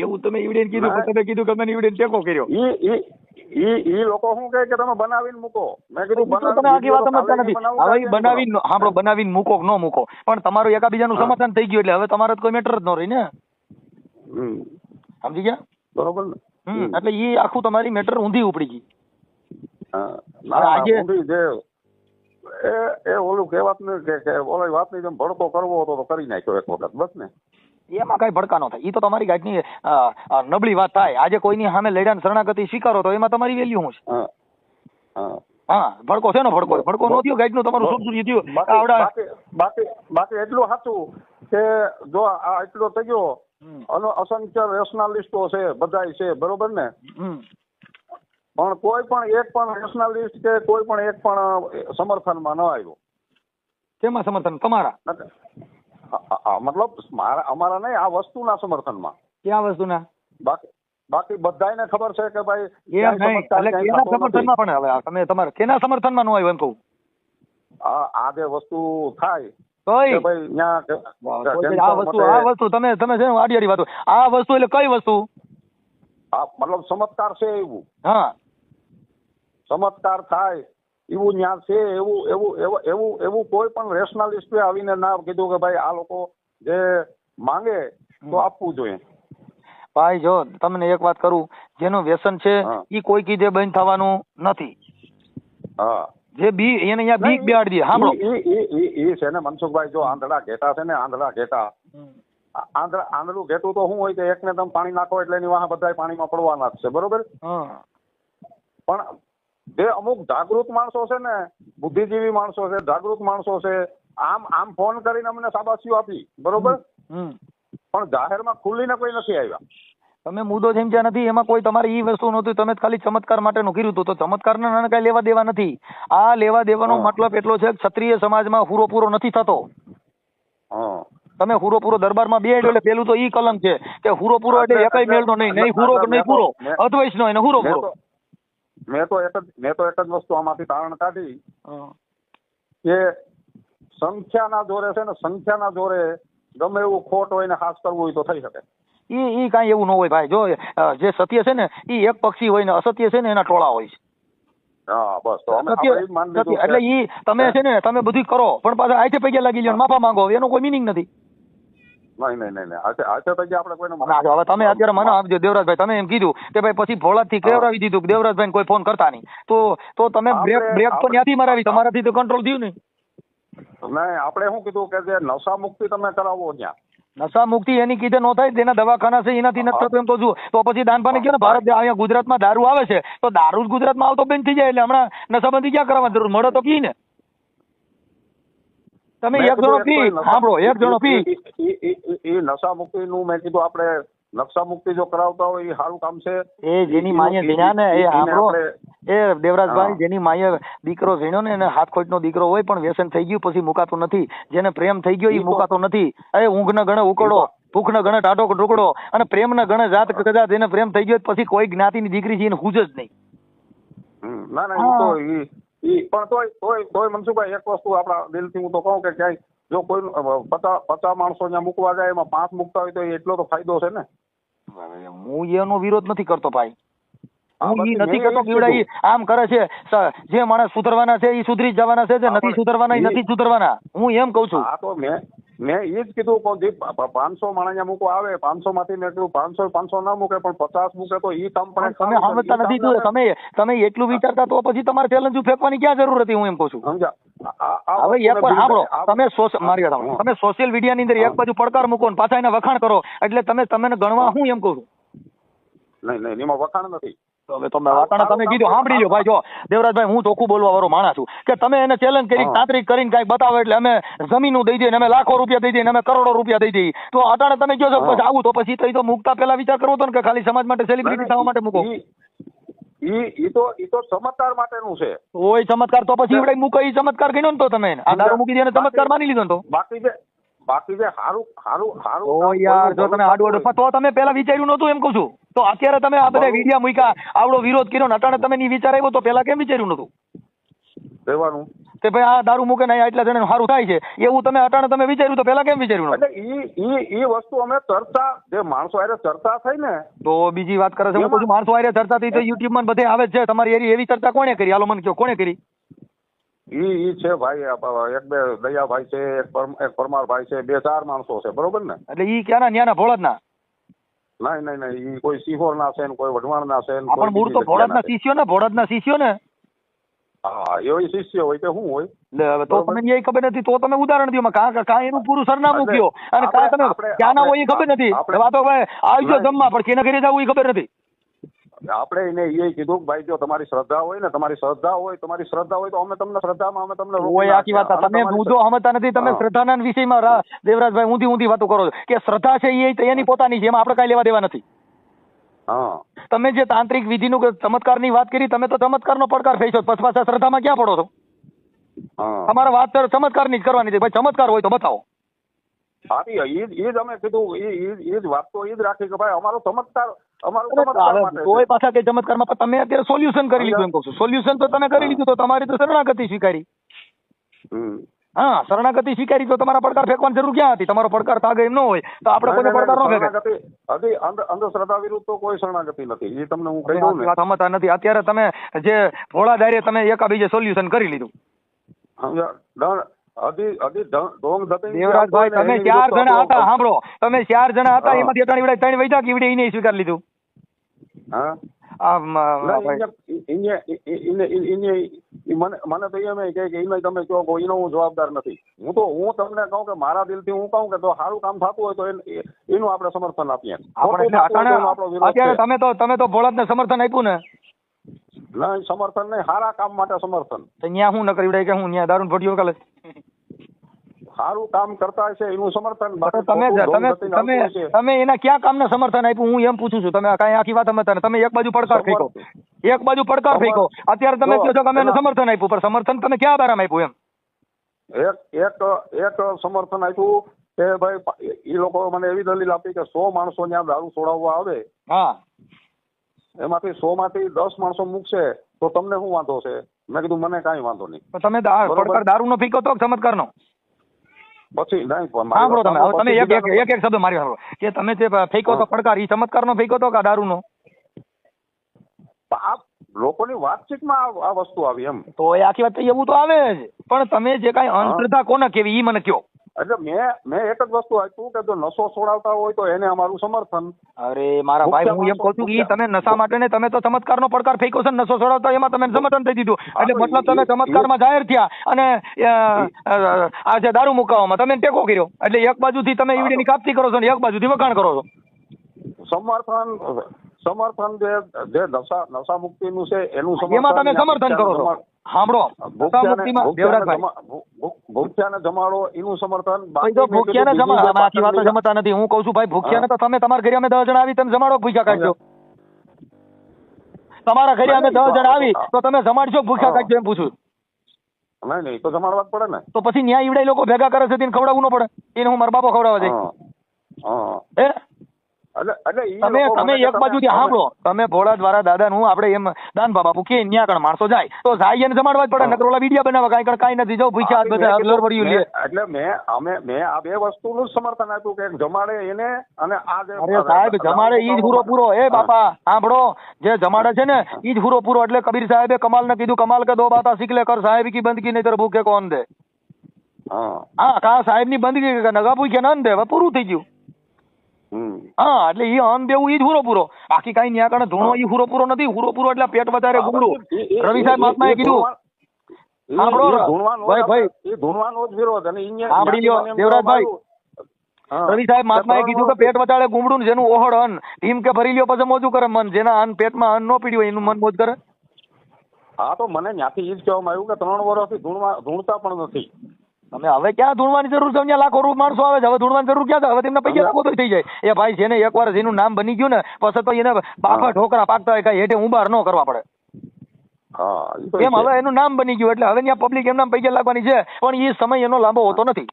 એવું તમે ઈવડે કીધું, તમે કીધું કે મેં ઈવડે ટેકો કર્યો. ઈ લોકો શું કહે કે તમે બનાવીને મૂકો. મેં કીધું તમે આખી વાત સમજતા નથી. હવે ઈ બનાવીને સાંભળો, બનાવીને મૂકો કે ન મૂકો, પણ તમારું એકાબીજાનું સમાધાન થઈ ગયું એટલે હવે તમારે તો કોઈ મેટર જ ન રહી ને. સમજી ગયા? બરોબર ને. એટલે ઈ આખું તમારી મેટર ઊંધી ઉપડી ગઈ. આજે એ ઓલું કહેવાત ને કે ઓલી વાત ની જેમ ભડકો કરવો હતો તો કરી નાખ્યો એક વખત, બસ ને. એમાં કઈ ભડકા ન થાય. ઈ તો તમારી ગાંઠની નબળી વાત થાય. આજે કોઈની સામે લડ્યા શરણાગતિ સ્વીકારો તો એમાં તમારી વેલ્યુ શું છે? હા, ભડકો છે ને, ભડકો નો થયો, ગાંઠનું તમારું સુરસુરી થયું. બાકી એટલું સાચું કે જો આ એટલો થઈ ગયો અને અસંખ્ય રેશનાલિસ્ટો છે, બધાય છે, બરોબર ને. પણ કોઈ પણ એક પણ રેશનાલિસ્ટ કે કોઈ પણ એક પણ સમર્થનમાં ન આવ્યો. કેમાં સમર્થન? તમારા? મતલબ અમારા નહીં, આ વસ્તુના સમર્થનમાં. ક્યાં વસ્તુના? બાકી બધાને ખબર છે કે ભાઈ સમર્થનમાં. પણ હવે તમે તમારા કેના સમર્થનમાં ન આવ્યો એમ કહું? આ જે વસ્તુ થાય કઈ ભાઈ આ વસ્તુ તમે છે ને આડી વાતો. આ વસ્તુ એટલે કઈ વસ્તુ? મતલબ ચમત્કાર છે એવું. હા, ચમત્કાર થાય એવું ન્યા છે એવું કોઈ પણ રેશનાલિસ્ટ આવીને ના કીધું કે ભાઈ આ લોકો જે માંગે તો આપવું જોઈએ. ભાઈ જો તમને એક વાત કરું, જેનું વ્યસન છે ઈ કોઈ કીધે બંધ થવાનું નથી. હા, જે બી એને અહીંયા બીક બેહાડી દે. સાંભળો, ઈ છે ને મનસુખભાઈ, જો આંધળા ઘેટા છે ને, આંધળા ઘેટા, આંધળું ઘેટું તો શું હોય કે એકને તમે પાણી નાખો એટલે એની વાહ બધા પાણીમાં પડવાના જ છે, બરોબર. પણ જે અમુક જાગૃત માણસો છે ને, બુદ્ધિજીવી માણસો છે, જાગૃત માણસો છે, આમ ફોન કરીને અમને શાબાશીઓ આપી, બરોબર, પણ જાહેરમાં ખુલ્લીને કોઈ નથી આવ્યા. તમે મુદ્દો સમજ્યા નથી. એમાં કોઈ તમારી ઈ વસ્તુ નહોતું. તમે ખાલી ચમત્કાર માટેનું કર્યું હતું. તો ચમત્કારના કઈ લેવા દેવા નથી. આ લેવા દેવાનો મતલબ એટલો છે કે ક્ષત્રિય સમાજમાં પૂરો નથી થતો. તમે પૂરો દરબારમાં બે એટલે પેલું તો ઈ કલમ છે કે પૂરો એટલે એકય મેળનો નહીં પૂરો કે નહીં પૂરો, અદ્વૈત નો એને પૂરો. મેં તો એક જ વસ્તુ આમાંથી તારણ કાઢી કે સંખ્યાના જોરે છે ને, સંખ્યાના જોરે ગમે એવું ખોટ હોય ને હાસ કરવું હોય તો થઈ શકે. ઈ કાંઈ એવું ન હોય ભાઈ. જો જે સત્ય છે ને ઈ એક પક્ષી હોય ને અસત્ય છે ને એના ટોળા હોય છે. હા, બસ તો અમે માની લીધું. એટલે ઈ તમે છે ને તમે બધું કરો પણ પાછા આઠે પૈયા લાગી લ્યો, માફા માંગો, એનો કોઈ મિનિંગ નથી. નહીં આઠે પૈયા આપણે કોઈને. હવે તમે અત્યારે મને આપજો દેવરાજભાઈ, તમે એમ કીધું કે ભાઈ પછી ભોળાથી કેવડાવી દીધું કે દેવરાજભાઈ કોઈ ફોન કરતા નહીં, તો તમે બ્રેક તો ત્યાંથી મરાવી, તમારાથી તો કંટ્રોલ થયું નહીં. નહીં, આપણે શું કીધું કે જે નશા મુક્તિ તમે કરાવો ત્યાં. નશા મુક્તિ એની કીધે ન થાય, તેના દવાખાના છે એનાથી નથી થતું એમ તો જુઓ. તો પછી દાનપાને કહો ને, ભારત અહીંયા ગુજરાતમાં દારૂ આવે છે તો દારૂ જ ગુજરાતમાં આવતો બંધ થઈ જાય. એટલે હમણાં નશાબંધી ક્યાં કરવાની જરૂર? મળે તો પી ને. તમે એક જણો પી, સાંભળો, એક જણો પી. એ નશા મુક્તિ નું મેં કીધું આપણે નશા મુક્તિ જો કરાવતા હોય એ સારું કામ છે. એ જેની માએ ઝીણ્યા ને એ સાંભળો, એ દેવરાજભાઈ જેની માએ દીકરો ઝીણ્યો ને એને હાથ ખોટનો દીકરો હોય પણ વ્યસન થઈ ગયું પછી મુકાતું નથી. જેને પ્રેમ થઈ ગયો એ મુકાતો નથી. એ ઊંઘ ને ગણે ઉકળો, ભૂખ ને ગણે ટાઢો ટુકડો અને પ્રેમ ને ગણે જાત કદાચ એને પ્રેમ થઈ ગયો પછી કોઈ જ્ઞાતિની દીકરી છે એને હુજ જ નહીં. ના પણ તોય મનસુખભાઈ એક વસ્તુ આપણા દિલથી હું તો કહું કે ક્યાંય જો કોઈ 50 માણસો ત્યાં મૂકવા જાય એમાં 5 મૂકતા હોય તો એટલો તો ફાયદો છે ને. હું એનો વિરોધ નથી કરતો ભાઈ. હું ઈ નથી કહેતો કે આમ કરે છે. જે માણસ સુધરવાના છે એ સુધરી જવાના છે, જે નથી સુધરવાના એ નથી સુધરવાના. હું એમ કઉ છું. હા, તો મેં એ જ કીધું કે 500 માણસ મૂકવા આવે, 500 માંથી મેં કીધું 500 ના મૂકે પણ 50 મૂકે તો ઈ કામ પણ તમે સમજતા નથી. તમે એટલું વિચારતા તો પછી તમારે ચેલેન્જ ફેંકવાની ક્યાં જરૂર હતી? હું એમ કઉ છું. હવે એક વાર સાંભળો, તમે સોશિયલ મીડિયાની અંદર એક બાજુ પડકાર મૂકો ને પાછા એને વખાણ કરો એટલે તમે ગણવા હું એમ કઉ છું. નહીં, એમાં વખાણ નથી. હવે તમે વાતાણા તમે કીધું સાંભળી લો ભાઈ. જો દેવરાજભાઈ, હું ચોખ્ખું બોલવા વાળો માણસ છું કે તમે એને ચેલેન્જ કરી તાંત્રિક કરીને કઈ બતાવો એટલે અમે જમીનો દઈ દઈએ, અમે લાખો રૂપિયા દઈ દઈએ, અમે કરોડો રૂપિયા દઈ દઈએ. તો અટાણે તમે કહો છો પછી આવું તો પછી તો મૂકતા પહેલા વિચાર કરવો હતો ને કે ખાલી સમાજ માટે સેલિબ્રિટી થવા માટે મૂકો. ઈ તો ચમત્કાર માટેનું છે. ઓય ચમત્કાર તો પછી એવડે મૂકો, ઈ ચમત્કાર ગણ્યો ને તો તમે આ દારૂ મૂકી દે ચમત્કાર માની લીધો ને તો બાકી જે હારું ઓ યાર, જો તમે આડું તો તમે પેલા વિચાર્યું નતું એમ કહું છું. તો અત્યારે તમે આ બધા વિડિયા મૂક્યા, આવડો વિરોધ કર્યો ને અટાણે તમે ની વિચાર આવ્યો તો પેલા કેમ વિચાર્યું નતું? રહેવાનું તે ભાઈ આ દારૂ મૂકે ને એટલા જણાનું સારું થાય છે એવું તમે અટાણે તમે વિચાર્યું તો પેલા કેમ વિચાર્યું એટલે ઈ વસ્તુ અમે ચર્ચા જે માણસો હારે ચર્ચા થઈ ને તો બીજી વાત કરે છે હું કહું છું માણસો હારે ચર્ચા થઈ તો યુટ્યુબ માં બધે આવે જ છે તમારી એવી ચર્ચા કોણે કરી હાલો મને કહો કોણે કરી ઈ છે ભાઈ એક બે દયાભાઈ છે એક પરમારભાઈ છે 2-4 માણસો છે બરોબર ને એટલે ઈ ક્યાંના ન્યાના ભોળાદના નહીં ઈ કોઈ સિહોર ના છે ને કોઈ વઢવાણ ના છે ને પણ મૂળ તો ભોળાદના શિષ્યો ને ભોળાદના શિષ્યો ને હા એવી શિષ્ય હોય કે શું હોય તો તમને એ ખબર નથી તો તમે ઉદાહરણ દો કાં એનું પૂરું સરનામું કયો અને કાં તમે ક્યાંના હોય એ ખબર નથી વાતો ભાઈ આવજો જમવા પણ કેના ઘરે જવું એ ખબર નથી આપણે એને એ કીધું કે ભાઈ જો તમારી શ્રદ્ધા હોય ને તમારી શ્રદ્ધા હોય તો અમે તમને શ્રદ્ધામાં અમે તમને ઓય આખી વાત તમે મુદ્દો સમજતા નથી તમે શ્રદ્ધાના વિષયમાં દેવરાજભાઈ ઊંધી વાતો કરો છો કે શ્રદ્ધા છે એ એની પોતાની છે એમાં આપણે કાંઈ લેવા દેવા નથી તમે જે તાંત્રિક વિધિનું ચમત્કારની વાત કરી તમે તો ચમત્કારનો પડકાર ફેંચો પછી પાછા શ્રદ્ધામાં ક્યાં પડો છો તમારે વાત ચમત્કારની જ કરવાની છે ભાઈ ચમત્કાર હોય તો બતાવો એ જ અમે કીધું એ જ વાત તો એ જ રાખી કે ભાઈ અમારો ચમત્કાર કોઈ પાછા કઈ ચમત્કારમાં તમે અત્યારે સોલ્યુશન કરી લીધું એમ કહું છું સોલ્યુશન તો તમે કરી લીધું તો તમારી તો શરણાગતિ સ્વીકારી હા શરણાગતિ સ્વીકારી તો તમારા પડકાર ફેંકવાની જરૂર ક્યાં હતી તમારો પડકાર તાગે એમ ન હોય તો આપણે કોઈ પડકાર ન ફેંકે અંધશ્રદ્ધા વિરુદ્ધ તો કોઈ શરણાગતિ નથી એ તમને હું કહી દઉં ને વાત સમજતા નથી અત્યારે તમે જે ભોળા દાયરે તમે એકાબીજે સોલ્યુશન કરી લીધું દેવરાજભાઈ તમે 4 જણા હતા સાંભળો તમે 4 જણા હતા એમાંથી અટાણી 3 વૈધા કે ઈવડે એને સ્વીકાર લીધું મને તો એમ કે એને તમે કહો એનો હું જવાબદાર નથી હું તમને કહું કે મારા દિલથી હું કહું કે જો સારું કામ થતું હોય તો એનું આપણે સમર્થન આપીએ અત્યારે તમે તો ભોળાદને સમર્થન આપ્યું ને નહીં સમર્થન નહીં સારા કામ માટે સમર્થન ત્યાં હું ન કરી કે હું ત્યાં દારૂ ભટ્ટીઓ કાલે સારું કામ કરતા છે એનું સમર્થન તમે એના ક્યાં કામને સમર્થન આપ્યું હું એમ પૂછું છું તમે કઈ આખી વાત સમજતા તમે એક બાજુ પડકાર ફેંકો અત્યારે તમે કહો છો કે અમે એને સમર્થન આપ્યું પણ સમર્થન તમે ક્યાં બારામાં આપ્યું એમ એક સમર્થન આપ્યું કે ભાઈ એ લોકો મને એવી દલીલ આપી કે 100 માણસો ત્યાં દારૂ છોડાવવા આવે હા એમાંથી 100 માંથી 10 માણસો મૂકશે તો તમને શું વાંધો છે મેં કીધું મને કાંઈ વાંધો નહીં તમે પડકાર દારૂ નો ફેંકો તો ચમત્કાર નો પછી નહીં સાંભળો તમે એક શબ્દ મારી સાંભળો કે તમે જે ફેંકો તો પડકાર એ ચમત્કાર નો ફેંકો તો કે દારૂ નો આ લોકોની વાતચીતમાં આ વસ્તુ આવી એમ તો એ આખી વાત એવું તો આવે જ પણ તમે જે કાંઈ અંધશ્રદ્ધા કોને કેવી ઈ મને કયો એટલે મેં એક જ વસ્તુ આપ્યું કે જો નશો છોડાવતા હોય તો એને અમારું સમર્થન અરે મારા ભાઈ હું એમ કહું છું કે તમે નશા માટે ને તમે તો ચમત્કારનો પડકાર ફેંકો છો નશો છોડાવતા એમાં તમે સમર્થન થઈ દીધું એટલે મતલબ તમે ચમત્કારમાં જાહેર થયા અને આ જે દારૂ મુકાવામાં તમે ટેકો કર્યો એટલે એક બાજુથી તમે ઈવડીની કાપતી કરો છો ને એક બાજુથી વખાણ કરો છો સમર્થન જે નશા મુક્તિનું છે એનું એમાં તમે સમર્થન કરો છો સાંભળો ભૂખ્યાને જમાડો એનું સમર્થન ભૂખ્યાને જમાડો વાતો જમતા નથી હું કઉ છું ભાઈ ભૂખ્યાને તો તમે તમારા ઘરે અમે 10 જણા આવી તમે જમાડો ભૂખ્યા કાઢજો તમારા ઘરે અમે 10 જણા આવી તો તમે જમાડશો ભૂખ્યા કાઢજો એમ પૂછું નહીં તો જમાડવા જ પડે ને તો પછી ન્યાય ઈવડે લોકો ભેગા કરે છે તેને ખવડાવવું ન પડે એને હું મારા બાપો ખવડાવવા જાય તમે એક બાજુથી સાંભળો તમે ભોળા દ્વારા દાદા નું આપણે એમ દાન બાપુ કે ન્યા કણ માણસો જાય તો જાય એને જમાડવા જ પડે નકર ઓલા વિડિયા બનાવવા કાંઈ નથી જો ભૂખ્યા બધા લડવડિયું લે એટલે મેં આ બે વસ્તુનું સમર્થન આપ્યું કે જમાડે એને અને આ જે અરે સાહેબ જમાડે ઈ જ પૂરો એ બાપા સાંભળો જે જમાડે છે ને ઈ જ પૂરો એટલે કબીર સાહેબે કમાલ ને કીધું કમાલ કે દો બાતા શીખ લે કર સાહેબ કી બંદગી નહીં તર ભૂખે કોણ દે હા કા સાહેબ ની બંદગી નગા ભૂખે ન દે પૂરું થઈ ગયું હા એટલે ઈ અન દેવું ઈ જ પૂરો બાકી કઈ ન્યા કણે ધૂણો ઈ પૂરો નથી પૂરો એટલે પેટ વધારે ગુમડું રવિ સાહેબ મહાત્માએ કીધું રવિ સાહેબ મહાત્માએ કીધું કે પેટ વટાળે ગુમડું જેનું ઓહળ અન્ન ટીમ કે ભરી લ્યો પછી મોજું કરે મન જેના અન્ન પેટમાં અન્ન નો પીડ્યું એનું મન મોજ કરે હા તો મને ત્યાંથી ઈ જ કહેવામાં આવ્યું કે 3 વર્ષથી ધૂણતા પણ નથી તમે હવે ક્યાં ધૂણવાની જરૂર છે ત્યાં લાખો માણસો આવે છે હવે ધૂણવાની જરૂર ક્યાં છે હવે તેમને પૈસા લાખો તો થઈ જાય એ ભાઈ જેને એકવાર જેનું નામ બની ગયું ને પછી તો એને બાફા ઠોકરા પાકતા હોય કઈ હેઠે ઉંબાર ન કરવા પડે એમ હવે એનું નામ બની ગયું એટલે હવે ત્યાં પબ્લિક એમના પૈસા લાગવાની છે પણ એ સમય એનો લાંબો હોતો નથી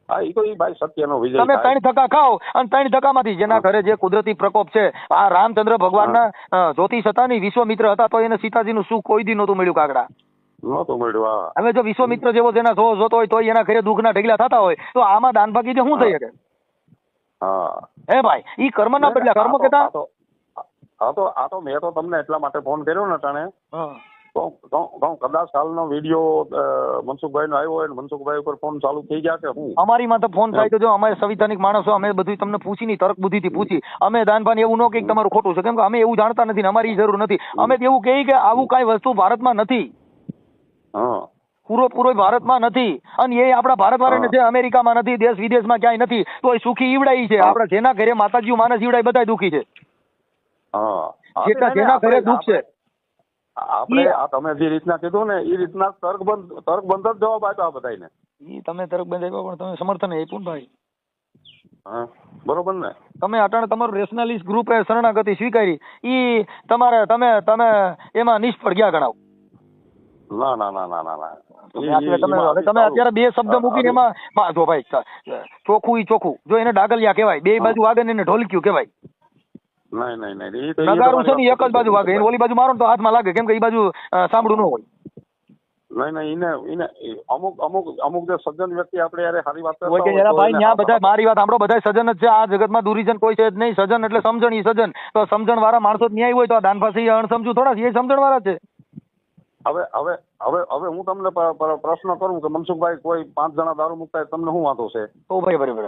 તમે 3 ધક્કા ખાઓ અને 3 ધક્કામાંથી જેના ઘરે જે કુદરતી પ્રકોપ છે આ રામચંદ્ર ભગવાનના જ્યોતિષ હતા ને વિશ્વમિત્ર હતા તો એને સીતાજીનું સુખ કોઈ દી નહોતું મળ્યું કાગડા નહોતું મળ્યું. હા હવે જો વિશ્વમિત્ર જેવો જેના જોતો હોય તો એના ઘરે દુઃખના ઢગલા થતા હોય તો આમાં દાન ભાગી શું થઈ શકે? હા હે ભાઈ, ઈ કર્મ ના બદલા કર્મ કેતા. આ તો મેં તો તમને એટલા માટે ફોન કર્યો ને ટાણે તો કદાચ કાલનો વિડીયો મનસુખભાઈ નો આવ્યો હોય, મનસુખભાઈ ઉપર ફોન ચાલુ થઈ ગયા કે હું અમારી માં તો ફોન થાય તો જો અમે સંવિધાનિક માણસો, અમે બધું તમને પૂછી નહીં, તર્ક બુદ્ધિ થી પૂછી. અમે દાનભાન એવું ન કે તમારું ખોટું છે, કેમ કે અમે એવું જાણતા નથી ને અમારી જરૂર નથી. અમે તો એવું કહીએ કે આવું કઈ વસ્તુ ભારતમાં નથી, પૂરો ભારતમાં નથી, અને એ આપણા ભારત વાળાને છે, અમેરિકામાં નથી, દેશ વિદેશમાં ક્યાંય નથી, તો એ સુખી ઈવડાઈ છે. આપડા જેના ઘરે માતાજી માનસ ઈવડાય બધા દુખી છે. જેના ઘરે દુઃખ છે આપણે આ તમે જે રીતના કીધું ને એ રીતના તર્કબંધ જ જવાબ આપ્યા બધાને. ઈ તમે તર્કબંધ આપ્યા પણ તમે સમર્થન આપ્યું ને ભાઈ. બરોબર ને? તમે અટાણે તમારું રેશનાલિસ્ટ ગ્રુપે શરણાગતિ સ્વીકારી, ઈ તમારે તમે એમાં નિષ્ફળ ગયા ગણાવ. ના ના ના ના ના તમે અત્યારે બે શબ્દ મૂકીને એમાં જો ભાઈ ચોખ્ખું જો એને ડાગલિયા કહેવાય, બે બાજુ વાગે ને એને ઢોલક્યું કહેવાય. નગારું છે ને એક જ બાજુ વાગે, ઓલી બાજુ મારો તો હાથમાં લાગે, કેમ કે એ બાજુ સાંભળું ન હોય. નહીં અમુક જે સજ્જન વ્યક્તિ આપણે યાર સારી વાત ભાઈ ત્યાં બધા મારી વાત સાંભળો, બધા સજ્જન જ છે આ જગતમાં, દુરીજન કોઈ છે જ નહીં. સજ્જન એટલે સમજણ, ઈ સજ્જન તો સમજણ વાળા માણસો ન્યાય હોય તો આ દાનભાસી અણસમજુ થોડા એ સમજણ વાળા છે. હવે હું તમને પ્રશ્ન કરું કે મનસુખભાઈ કોઈ 5 જણા દારૂ મુકતા તમને શું વાંધો છે? તો ભાઈ બરાબર,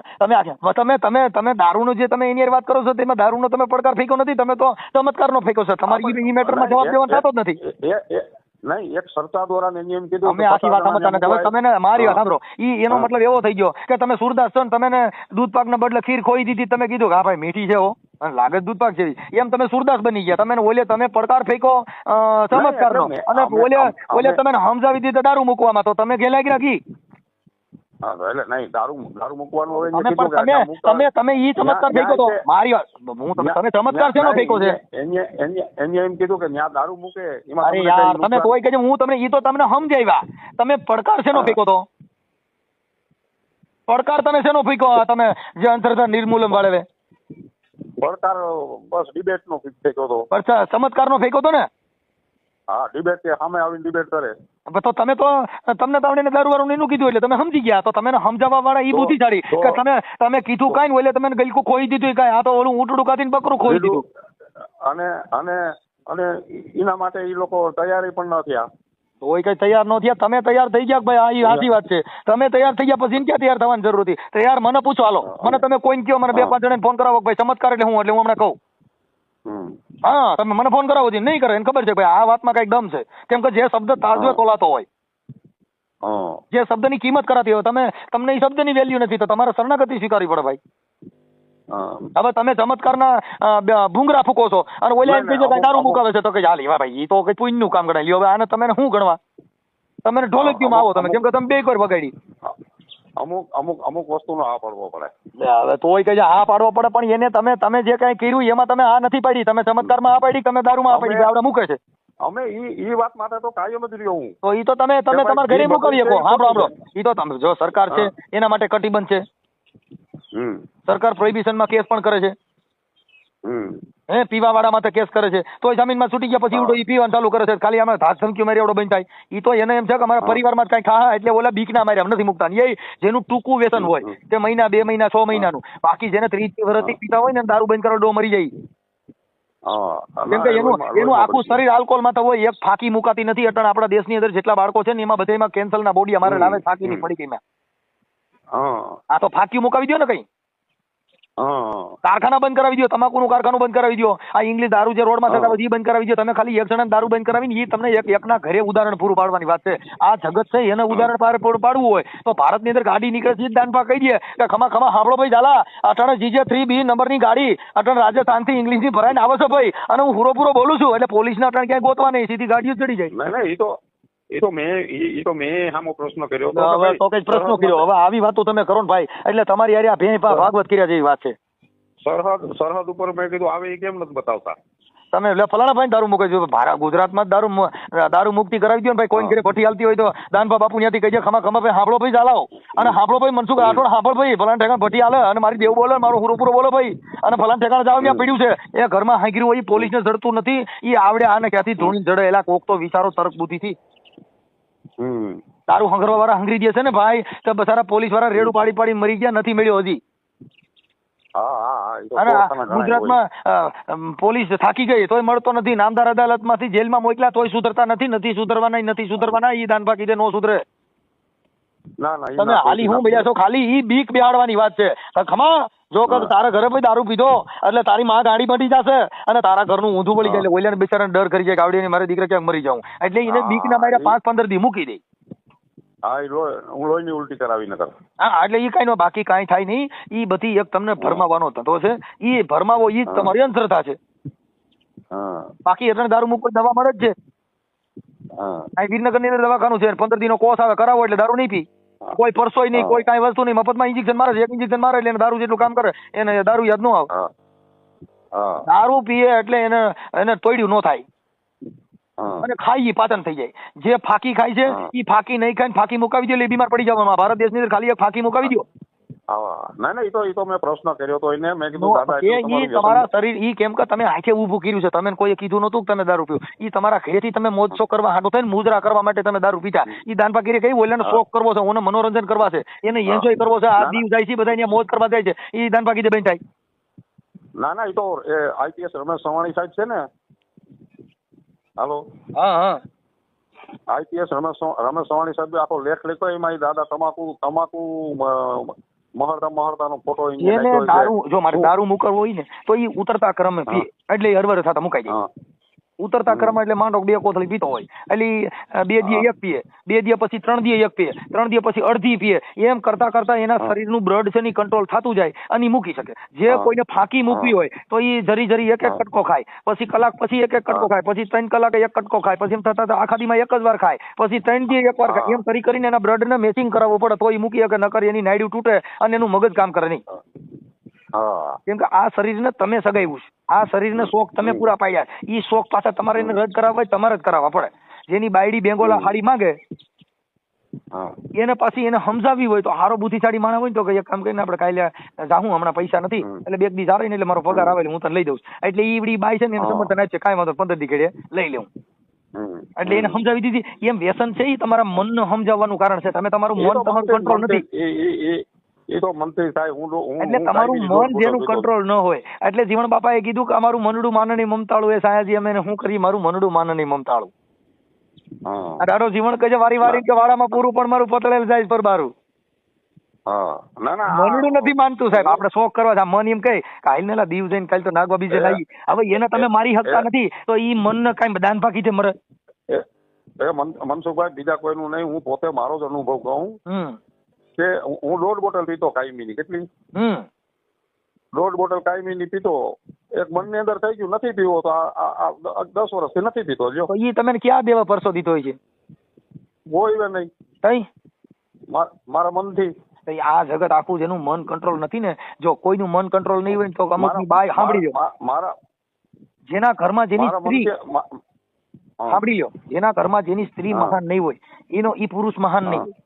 તમે દારૂનો જે તમે એની વાત કરો છો તેમાં દારૂનો તમે પડકાર ફેંકો નથી, તમે તો ચમત્કારનો ફેંકો છો. તમારી ઈ મેટરમાં જવાબ દેવાનો થતો જ નથી. નહીં, એક સરકાર દ્વારા એમ કીધું અમે આખી વાત સમજતા નથી. હવે તમે મારી વાત સાંભળો, એનો મતલબ એવો થઈ ગયો કે તમે સુરદાસ છો ને તમે દૂધ પાક ના બદલે ખીર ખોઈ દીધી, તમે કીધું કે હા ભાઈ મીઠી છે અને લાગે દૂધ પાક જેવી, એમ તમે સુરદાસ બની ગયા. તમે ઓલે તમે પડકાર ફેંકો ચમત્કારનો, અને ઓલે તમે સમજાવી દીધા દારૂ મૂકવામાં, તો તમે ગેલા ગયા ઘી. દારૂ મૂકવાનું તમે ઈ ચમત્કાર ફેંકો તો મારી વાત તમે ચમત્કાર શેનો ફેંકો છે? એમ કીધું કે ત્યાં દારૂ મૂકે. અરે યાર તમે કોઈ કહે હું તમને ઈ તો તમને સમજાવ્યા, તમે પડકાર શેનો ફેંકો તો? પડકાર તમે શેનો ફેંકો? તમે જે અંધશ્રદ્ધા નિર્મૂલન વાળે પડકાર બસ ડિબેટ નો ફેંક્યો તો. ચમત્કાર નો ફેંકો તો ને? હા, ડિબેટ કે સામે આવીને ડિબેટ કરે. તો તમને તો દારૂ વાળું એનું કીધું એટલે તમે સમજી ગયા, તો તમે સમજાવવા વાળા ઈ બુદ્ધિશાળી કે તમે કીધું કાઈ એટલે તમે ગલકું ખોઈ દીધું કાંઈ, આ તો ઓલું ઊંટડું કાઢીને બકરું ખોઈ દીધું. અને એના માટે એ લોકો તૈયારી પણ ન થયા. કોઈ કઈ તૈયાર ન થયા, તમે તૈયાર થઈ ગયા ભાઈ, આ સાચી વાત છે. તમે તૈયાર થઈ ગયા પછી ક્યાં તૈયાર થવાની જરૂર હતી? તૈયાર મને પૂછો, હાલો મને તમે કોઈને કયો, મને 2-5 જણાને ફોન કરાવો ભાઈ ચમત્કાર એટલે હું હમણાં કહું. હા, તમે મને ફોન કરાવો નહીં કરે, એને ખબર છે ભાઈ આ વાતમાં કઈક દમ છે, કેમ કે જે શબ્દ તાજવે તોલાતો હોય, જે શબ્દની કિંમત કરાતી હોય, તમને એ શબ્દની વેલ્યુ નથી તો તમારે શરણાગતિ સ્વીકારવી પડે ભાઈ. હવે તમે ચમત્કારના ભૂંગરા ફૂકો છો અને ઓલા એમ કહે છે દારૂ મુકાવે છે, તો કે હાલ ભાઈ એ તો કઈ પુણ્યનું કામ ગણાય લ્યો. હવે આને તમે શું ગણવા? તમે ઢોલકીમાં આવો તમે, કેમ કે તમે બે વાર વગાડી. અમુક વસ્તુનો હા પાડવો પડે. હવે તોય કહે હા પાડવો પડે, પણ એને તમે જે કઈ કર્યું એમાં તમે આ નથી પાડી. તમે ચમત્કારમાં આ પાડી, તમે દારૂમાં આ પાડી, આવડે મૂકે છે. અમે ઈ વાત માટે તો કાયમ જ રહ્યો હું. તો ઈ તો તમે તમારા ઘરે મૂકવી શકો. સાંભળો, ઈ તો તમે જો સરકાર છે એના માટે કટિબંધ છે. સરકાર પ્રોહિબિશનમાં કેસ પણ કરે છે. પીવા વાળા માટે કેસ કરે છે, તો જમીનમાં છૂટી ગયા પછી ઉડો ઈ પીવાનું ચાલુ કરે છે. ખાલી આમાં ધાક ધમકી મારી એવડો બંધ થાય. ઈ તો એને એમ છે કે અમારા પરિવારમાં કઈ ખા એટલે ઓલા બીક ના મારે નથી મૂકતા. એ જેનું ટૂંકું વેતન હોય તે મહિના 2 મહિના 6 મહિનાનું, બાકી જેને 30 વર્ષથી પીતા હોય ને દારૂ બંધ કરો ડો મરી જાય. કેમ કે એનું આખું શરીર આલ્કોહોલ માં તો હોય. એક ફાંકી મુકાતી નથી. અટણ આપણા દેશની અંદર જેટલા બાળકો છે ને એમાં બધામાં કેન્સર ના બોડી અમારે લાવે ફાંકી ની પડી ગઈ. આ તો ફાંકી મુકાવી દો ને કઈ, કારખાના બંધ કરાવી દો, તમાકુનું કારખાનું બંધ કરાવી દો, આ ઇંગ્લિશ દારૂ જે રોડમાં થતા હોય એ બંધ કરાવી દો. તમે ખાલી એક જણા દારૂ બંધ કરાવીને એ તમને એકના ઘરે ઉદાહરણ પૂરું પાડવાની વાત છે. આ જગત છે એને ઉદાહરણ પૂરું પાડવું હોય તો ભારતની અંદર ગાડી નીકળે છે દાનપા કહી દે કે ખમા હાંભળો ભાઈ ઝાલા, અટાણે GJ 3B નંબરની ગાડી અટાણે રાજસ્થાન થી ઇંગ્લિશ ની ભરાઈને આવે છે ભાઈ, અને હું પૂરો બોલું છું એટલે પોલીસ ના અટાણે ક્યાંય ગોતવા નહીં, સીધી ગાડીઓ ચડી જાય. એ તો મેં સામો પ્રશ્ન કર્યો તો કઈ પ્રશ્ન કર્યો. હવે આવી વાતો તમે કરો ને ભાઈ, એટલે તમારી યાર ભેં ભાગવત કર્યા જેવી વાત છે. સરહદ ઉપર મેં કીધું આવે એ કેમ નથી બતાવતા? તમે એટલે ફલાણા ભાઈ દારૂ મૂકે છે, ગુજરાતમાં દારૂ મુક્તિ કરાવી દો ને ભાઈ. કોઈ ઘરે ભઠ્ઠી હાલતી હોય તો દાનભા બાપુ ત્યાંથી કહી દે ખમા ભાઈ હાંભળો ભાઈ ચાલાવો, અને હાંભળો ભાઈ મનસુખ રાઠોડ હાંભળ ભાઈ ફલાણા ઠેકાણ ભઠ્ઠી હાલે અને મારી દેવ બોલે, મારું પૂરો બોલો ભાઈ, અને ફલાણા ઠેકાણ જાવ ત્યાં પીડ્યું છે એ ઘરમાં હાંગર્યું હોય, પોલીસને જડતું નથી, એ આવડે આને ક્યાંથી ધૂણી જડે, એલા કોક તો વિચારો તર્ક બુદ્ધિથી. દારૂ હંગરવા વાળા હંગરી જે છે ને ભાઈ, તો બસારા પોલીસ વાળા રેડું પાડી પાડી મરી ગયા, નથી મળ્યો હજી. અને ગુજરાતમાં પોલીસ થાકી ગઈ તોય મળતો નથી, નામદાર અદાલત માંથી જેલમાં મોકલ્યા તોય સુધરતા નથી સુધરવાના ઈ દાન બાકી નો સુધરે. તમે હાલી હું ભૈયા છો, ખાલી ઈ બીક બેહાડવાની વાત છે. ખમા જો તારા ઘરે ભાઈ દારૂ પીધો એટલે તારી માં ગાડી મટી જશે અને તારા ઘરનું ઊંધું પડી જાય, ઓલિયાને બિચારાને ડર કરી જાય કે આવડી મારે દીકરા ક્યાંક મરી જાઉં, એટલે એને બીક ના માર્યા 5-15 દી મૂકી દે. ઉલટી કરાવી નકર. હા, એટલે ઈ કઈ નો બાકી કઈ થાય નહીં. ઈ બધી એક તમને ભરમાવાનો ધંધો છે, ઈ ભરમાવો ઈ તમારી અંધશ્રદ્ધા છે. બાકી એટલે દારૂ મૂકવા દવા મળે જ છે. વિરનગર ની અંદર દવાખાનું છે, 15 દી નો કોર્સ આવે, કરાવો એટલે દારૂ નહીં પી. કોઈ પરસોય નહીં, કોઈ કઈ વસ્તુ નહીં, મફતમાં ઇન્જેક્શન મારે છે, 1 ઇન્જેક્શન મારે એટલે દારૂ જેટલું કામ કરે, એને દારૂ યાદ ન આવે. દારૂ પીએ એટલે એને તોડ્યું ન થાય અને ખાઈ પાચન થઈ જાય. જે ફાકી ખાય છે ઈ ફાકી નહીં ખાય, ફાકી મુકાવી દો એટલે બીમાર પડી જવામાં. ભારત દેશની અંદર ખાલી એક ફાકી મુકાવી દો. ના ઈ તો મેં પ્રશ્ન કર્યો તો એને, મેં કીધું દાદા ઈ તમારા શરીર ઈ કેમ કે તમે આંખે ઊભું કર્યું છે, તમે કોઈ કીધું નતું કે તમે દારૂ પીઓ. ઈ તમારા ઘરેથી તમે મોજ શોખ કરવા હાટો થઈને મુજરા કરવા માટે તમે દારૂ પીતા. ઈ દાનપા કરી કઈ ઓલાનો શોખ કરવો છે, ઓને મનોરંજન કરવા છે, એને એન્જોય કરવો છે, આ દીવ જાય છે બધા અહીંયા મોજ કરવા જાય છે, ઈ દાનપા કીધે બેન થાય. ના ઈ તો આઈપીએસ રમેશ સવાણી સાહેબ છે ને, હાલો, હા આઈપીએસ રમેશ સવાણી સાહેબ આખો લેખ લખ્યો, એમાં દાદા તમાકુ મહરતા નો ફોટો. એને દારૂ જો મારે દારૂ મુકરવો હોય ને તો ઈ ઉતરતા ક્રમે પીએ, એટલે હરવર થતા મુકાઈ જાય. ઉતરતા ક્રમમાં એટલે માંડો 2 કોથળી પીતો હોય એટલે 2 દી 1 પીએ, 2 દી પછી 3 દી 1 પીએ, 3 દી પછી અડધી પીએ, એમ કરતા કરતા એના શરીરનું બ્લડ છે ને કંટ્રોલ થતું જાય અને મૂકી શકે. જે કોઈને ફાંકી મૂકવી હોય તો એ જરી એક કટકો ખાય, પછી કલાક પછી એક કટકો ખાય, પછી 3 કલાકે 1 કટકો ખાય, પછી એમ થતા આખા દીમાં 1 જ વાર ખાય, પછી 3 દી 1 વાર ખાય, એમ કરીને એના બ્લડ ને મેચિંગ કરાવવું પડે તો એ મૂકી શકે, નકર એની નાયડું તૂટે અને એનું મગજ કામ કરે નહીં. કેમ કે આ શરીરને તમે સગાવ્યું છે, આ શરીરને શોખ તમે પૂરા પાડ્યા, ઈ શોખ પાછા તમારે એને રદ કરાવવા તમારે જ કરાવવા પડે. જેની બાયડી બેંગોલા હાડી માંગે એને પાછી એને સમજાવી હોય તો હારો બુદ્ધિશાળી માણસ હોય તો એક કામ કરીને આપણે કાલે જાહું, હમણાં પૈસા નથી એટલે 2 દી આવે ને એટલે મારો પગાર આવે હું તને લઈ દઉં, એટલે ઈ બાઈ છે ને એને સમજતા છે કાંઈ વાંધો 15 દી ઘડે લઈ લેવું, એટલે એને સમજાવી દીધી. એમ વ્યસન છે એ તમારા મનને સમજાવવાનું કારણ છે, તમે તમારું મન તમારું કંટ્રોલ નથી. એ તો મંત્રી થાય એટલે તમારું મન જેનું કંટ્રોલ ન હોય, એટલે જીવણ બાપાએ કીધું કે અમારું મનડું માનની મમતાળું, એ સાયાજી અમે શું કરી, મારું મનડું માનની મમતાળું. અઢારો જીવણ કહે છે વારી કે વાડામાં પૂરું પણ મારું પતળેલ જાય પર બારું. મનડું નથી માનતું સાહેબ, આપણે શોખ કરવા છે. મન એમ કહે કાલ ને દીવ જઈને કાલ તો નાગવા બીજે લાગી, હવે એને તમે મારી શકતા નથી તો ઈ મન ને કઈ દાન ફાકી છે મરે. મનસુખભાઈ બીજા કોઈનું નહીં, હું પોતે મારો જ અનુભવ કહું કે હું 1.5 બોટલ પીતો કાયમીની. કેટલી? 1.5 બોટલ કાયમીની પીતો, એક મનની અંદર થઈ ગયું નથી પીવો તો આ 10 વર્ષથી નથી પીતો. જો ઈ તમે ક્યાં દેવા પરસો દીધો હોય છે? કોઈ નહીં કઈ મારા મનથી. આ જગત આખું જેનું મન કંટ્રોલ નથી ને, જો કોઈનું મન કંટ્રોલ નહીં હોય તો અમુકની બાઈ સાંભળી લો, મારા જેના ઘરમાં જેની સ્ત્રી સાંભળી લો, જેના ઘરમાં જેની સ્ત્રી મહાન નહીં હોય એનો ઈ પુરુષ મહાન નહીં હોય.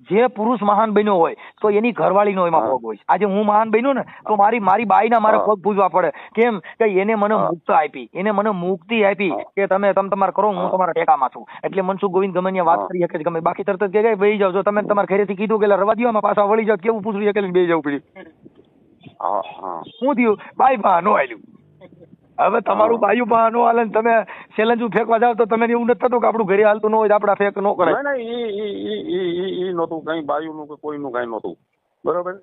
જે પુરુષ મહાન બન્યો હોય તો એની ઘરવાળીનો એમાં ભોગ હોય. આજે હું મહાન બન્યો ને તો મારી બાઈના મારે પગ પૂજવા પડે. કેમ કે એને મને મુક્ત આપી, એને મને મુક્તિ આપી કે તમે તમારે કરો, હું તમારા ટેકામાં છું. એટલે મનસુખ ગોવિંદ ગમે વાત કરી શકે ગમે, બાકી તરત જ કે બેસી જાવ. જો તમે તમારા ઘરેથી કીધું કે રવા દો, પાછા વળી જાવ, કેવું પૂછવું કે બેસી જવું પડ્યું. શું થયું? બાઈ ભા નો આલ્યું. હવે તમારું બાયું બા નો હાલે, તમે સેલંજુ ફેંકવા જાવ તો તમે એવું નથી થતું કે આપણું ઘરે હાલતું ન હોય આપણે ફેંક ન કરાય. ઈ નતું કઈ બાયું નું કે કોઈનું કઈ નતું. બરોબર.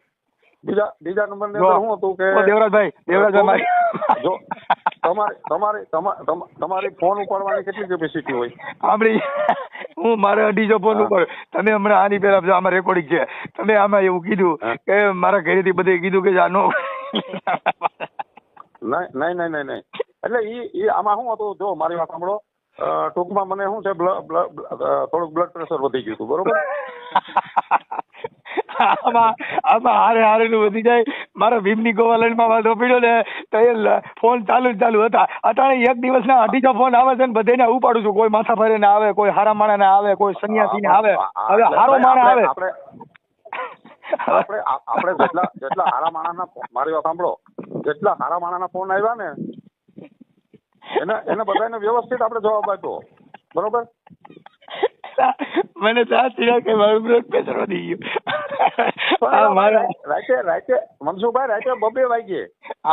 બીજા નંબર ની અંદર શું હતું કે દેવરાજભાઈ જો તમારી ફોન ઉપાડવાની કેટલી કેપેસિટી હોય? સાંભળી, હું મારે 250 ફોન ઉપર, તમે હમણાં આની પેલા આમાં રેકોર્ડિંગ છે, તમે આમાં એવું કીધું કે મારા ઘરેથી બધે કીધું કે નો નહીં. એટલે ઈ આમાં શું હતું, જો મારી વાત સાંભળો, ટૂંકમાં મને શું છે થોડુંક બ્લડ પ્રેશર વધી ગયું હતું. બરોબર. આમાં હારે નું વધી જાય. મારા ભીમની ગોવાલન માં વાંધો પડ્યો ને તો એ ફોન ચાલુ હતા. અટાણે એક દિવસ ના 250 ફોન આવે છે ને બધાને ઉપાડું છું. કોઈ માથા ફરે ને આવે, કોઈ હારા માણા ને આવે, કોઈ સન્યાસી ને આવે. હવે હારો માણા આવે. આપણે જેટલા હારા માણસના, મારી વાત સાંભળો, જેટલા હારા માણસના ફોન આવ્યા ને એને બધાને વ્યવસ્થિત આપણે જવાબ આપ્યો. બરોબર. મને સાથ કે મારું બ્લડ પ્રેશર વધી ગયું. રાતે મનસુખભાઈ રાતે 2 વાગે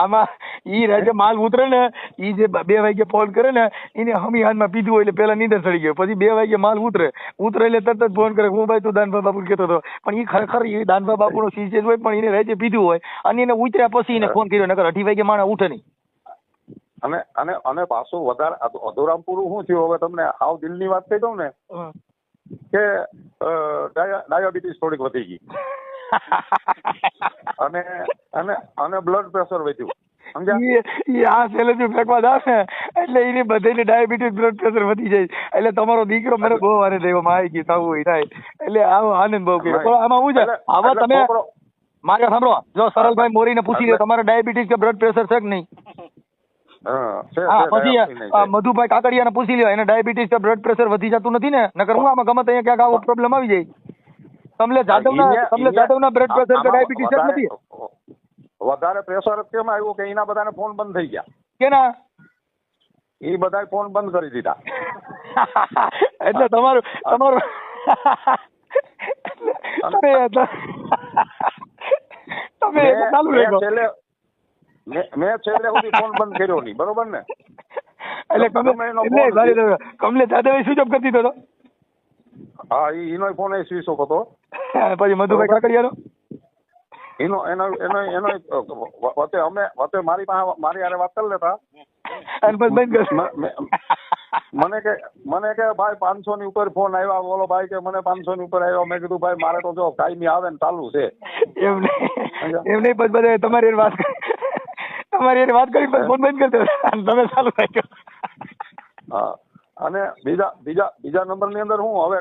આમાં ઈ રાતે માલ ઉતરે ને, ઈ જે 2 વાગે ફોન કરે ને એને હમી હાથમાં પીધું હોય એટલે પેલા નીંદર ચડી ગયો, પછી 2 વાગે માલ ઉતરે એટલે તરત જ ફોન કરે, હું ભાઈ તું દાનભા બાપુ કહેતો હતો, પણ ઈ ખરેખર એ દાનભા બાપુ નો શિષ્ય હોય, પણ એને રાતે પીધું હોય અને એને ઉતર્યા પછી એને ફોન કર્યો, નકર 2:30 વાગે માણસ ઉઠે નહીં. અને પાછું વધારે અધૂરામ પૂરું શું થયું હવે તમને આવ દિલની વાત કહી દઉં ને કે ડાયાબિટીસ થોડીક વધી ગઈ અને બ્લડ પ્રેશર વધ્યું. આ સેલેબ્રી ફેંકવા જાવ ને એટલે એની બધાને ડાયાબિટીસ બ્લડ પ્રેશર વધી જાય. એટલે તમારો દીકરો મને બહુ વારે દેવામાં આવી ગઈ થવું હોય થાય એટલે આવો આનંદ બહુ કર્યો. પણ આમાં શું છે, આવા તમે મારે સાંભળો, જો સરલભાઈ મોરીને પૂછી લે તમારે ડાયાબિટીસ કે બ્લડ પ્રેશર છે કે નહીં. પછી મધુભાઈ કાકડિયાને પૂછી લ્યો એને ડાયાબિટીસ કે બ્લડ પ્રેશર વધી જતું નથી ને, નકર હું આમાં ગમે ત્યાં ક્યાંક આવો પ્રોબ્લેમ આવી જાય. કમલેશ જાદવના બ્લડ પ્રેશર કે ડાયાબિટીસ જ નથી. વધારે પ્રેશર કેમ આવ્યું કે એના બધાને ફોન બંધ થઈ ગયા. કેના? એ બધા ફોન બંધ કરી દીધા. એટલે તમારું તમે ચાલુ રહેજો. મેં છેલ્લે સુધી ફોન બંધ કર્યો નહીં, બરોબર ને? એટલે કમલેશ જાદવે સ્વિચ ઓફ કરી દીધો હતો. હા, એનો ફોન સ્વિચ ઓફ હતો. પછી મધુભાઈ કાકડિયાનો વચ્ચે મારી હારે વાત કરી લેતા મને કે ભાઈ 500 ની ઉપર ફોન આવ્યા, બોલો ભાઈ કે મને 500 ની ઉપર આવ્યો. મેં કીધું ભાઈ મારે તો જો કાયમી આવે ને ચાલુ છે. એમ નહીં પછી બધા તમારી વાત કરી ફોન બંધ કરી દો તમે ચાલુ રાખ્યો. હા, અને બીજા નંબરની અંદર હું હવે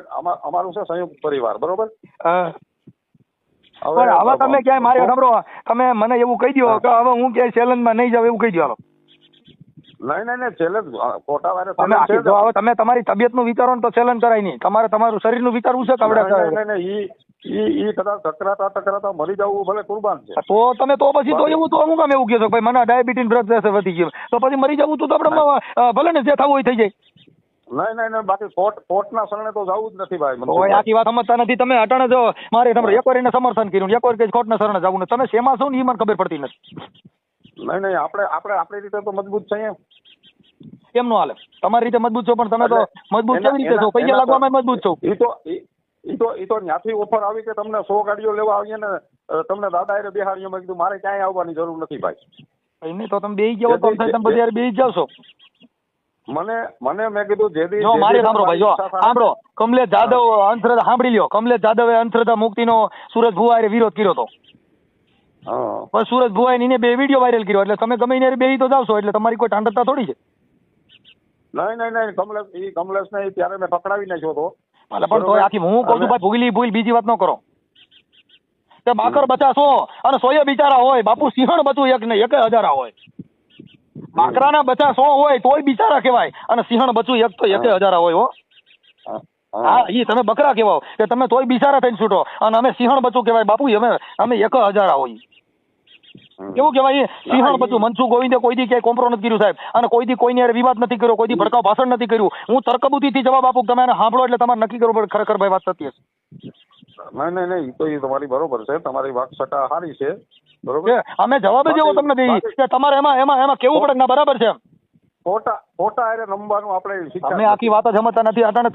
અમારું છે સંયુક્ત પરિવાર, બરોબર? હા, પણ હવે તમે ક્યાંય મારે સાંભળો, તમે મને એવું કહી દો કે હવે હું ક્યાંય ચેલેન્જમાં નહીં જાવ એવું કહી દો. નહીં ચેલેન્જ ખોટા વારે હવે તમે તમારી તબિયતનું વિચારો ને તો ચેલેન્જ કરાય નહીં. તમારે તમારું શરીરનું વિચારવું છે કે ઈ કદાચ ટકરાતા મરી જવું ભલે કુરબાન છે. તો તમે તો પછી તો એવું તો હું કામ એવું કહો છો ભાઈ મને ડાયાબિટીસ બ્લડ પ્રેશર વધી ગયું તો પછી મરી જવું તો આપણે ભલે ને જે થવું હોય થઈ જાય. નહીં બાકી કોર્ટના શરણે તો જવું જ નથી ભાઈ. ઓય આખી વાત સમજતા નથી તમે. અટાણે જો મારે તમારે એક વાર એને સમર્થન કર્યું, એક વાર કે કોર્ટના શરણે જવું ને તમે શેમાં છો ને એ મને ખબર પડતી નથી. નહીં આપણે આપણી રીતે તો મજબૂત છીએ. કેમ નો હાલે? તમારી રીતે મજબૂત છો પણ તમે તો મજબૂત કેવી રીતે છો? પૈસા લાગવામાં મજબૂત છો. એ તો ત્યાંથી ઓફર આવી કે તમને 100 ગાડીઓ લેવા આવીએ ને તમને દાદા એ બેહાડીએ. મેં કીધું મારે ક્યાંય આવવાની જરૂર નથી ભાઈ. નહીં તો તમે બેહી જાવ તો તમે બધી બેહી જાવ છો. મને મેં કીધું જેદી જો મારી સાંભળો ભાઈ, જો સાંભળો, કમલેશ જાદવ અંધશ્રદ્ધા સાંભળી લ્યો. કમલેશ જાદવે અંધશ્રદ્ધા મુક્તિનો સુરજ ભુવાએ વિરોધ કર્યો હતો. પણ સુરજ ભુવાએ એને 2 વિડીયો વાયરલ કર્યો એટલે તમે ગમે એને બેહી તો જાવશો એટલે તમારી કોઈ ઠાંડતા થોડી છે. નહીં કમલેશ ને ત્યારે મેં પકડાવી નાખ્યો હતો. પણ તો આખી હું કહું છું ભાઈ ભૂલ બીજી વાત ન કરો. તે બાકર બચા 100 અને 100 બિચારા હોય. બાપુ સિંહણ બચું એક ને 1000 હોય. બાકરાના બચા 100 હોય તોય બિચારા કહેવાય અને સિંહણ બચું એક તો 1000 હોય. હો હા, ઈ તમે બકરા કહેવાઓ કે તમે તોય બિચારા થઈને છૂટો અને અમે સિંહણ બચું કહેવાય. બાપુ અમે 1000 હોય. કેવું કહેવાય? સિંહણ બચું. મનસુખ ગોવિંદે કોઈ દી ક્યાંય કોમ્પ્રો નથી કર્યું સાહેબ, અને કોઈ દી કોઈની હારે વિવાદ નથી કર્યો, કોઈ દી ભડકાવ ભાષણ નથી કર્યું. હું તર્કબુદ્ધિથી જવાબ આપું, તમે એને સાંભળો એટલે તમારે નક્કી કરવું પડે ખરેખર ભાઈ વાત સત્ય છે. નહીં તો એ તમારી બરોબર છે, તમારી વાત સટા સારી છે, બરોબર. અમે જવાબ જ એવો તમને દઈએ કે તમારે એમાં કેવું પડે ના બરાબર છે. ખોટા હારે નમવાનું આપણે અમે આખી વાત જ સમજતા નથી. અટાણે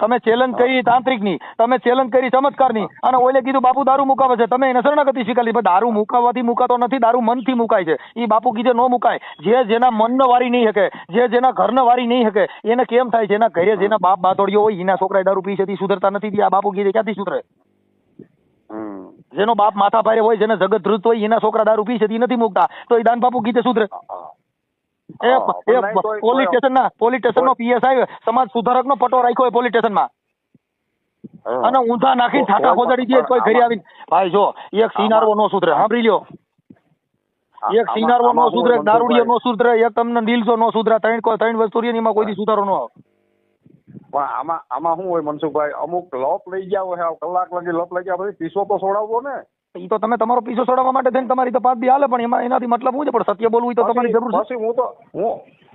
તમે ચેલેન્જ કરી તાંત્રિકની, તમે ચેલેન્જ કરી ચમત્કારની, અને ઓલે કીધું બાપુ દારૂ મુકાવે છે, તમે એને શરણાગતિ સ્વીકારી. પણ દારૂ મુકાવવાથી મુકાતો નથી, દારૂ મનથી મુકાય છે. એ બાપુ કીધે ન મુકાય. જેના મનનો વારી નહીં શકે, જેના ઘરનો વારી નહીં શકે એને કેમ થાય? જેના ઘરે જેના બાપ બાતોડિયો હોય એના છોકરા દારૂ પી છે સુધરતા નથી. આ બાપુ કીધે ક્યાંથી સુધરે? જેનો બાપ માથા ભારે હોય, જેને જગત ધૃત હોય એના છોકરા દારૂ પી છે નથી મુકતા, તો એ દાન બાપુ કીધે સુધરે? પોલીસ સ્ટેશનનો PSI સમાજ સુધારકનો પટો રાખ્યો હોય પોલીસ સ્ટેશનમાં અને ઊંધા નાખી ઠાકા ખોદાડી દે કોઈ ઘરે આવીને. ભાઈ જો એક સિનારવો નો સુધરે, સાંભળી લ્યો. એક સિનારવો નો સુધરે, દારૂડિયો નો સુધરે, એક તમને નીલસો નો સુધરે. 3 વસ્તુ એમાં કોઈ સુધારો ન આવે. પણ આમાં શું હોય મનસુખભાઈ, અમુક લપ લઈ ગયા હોય, કલાક લગી લપ લઈ ગયા, પછી પીસો તો છોડાવવો ને. એ તો તમે તમારો પીછો છોડાવવા માટે થઈને તમારી તો 5 દી હાલે, પણ એનાથી મતલબ શું છે? પણ સત્ય બોલવું તો તમારી જરૂર છે. પછી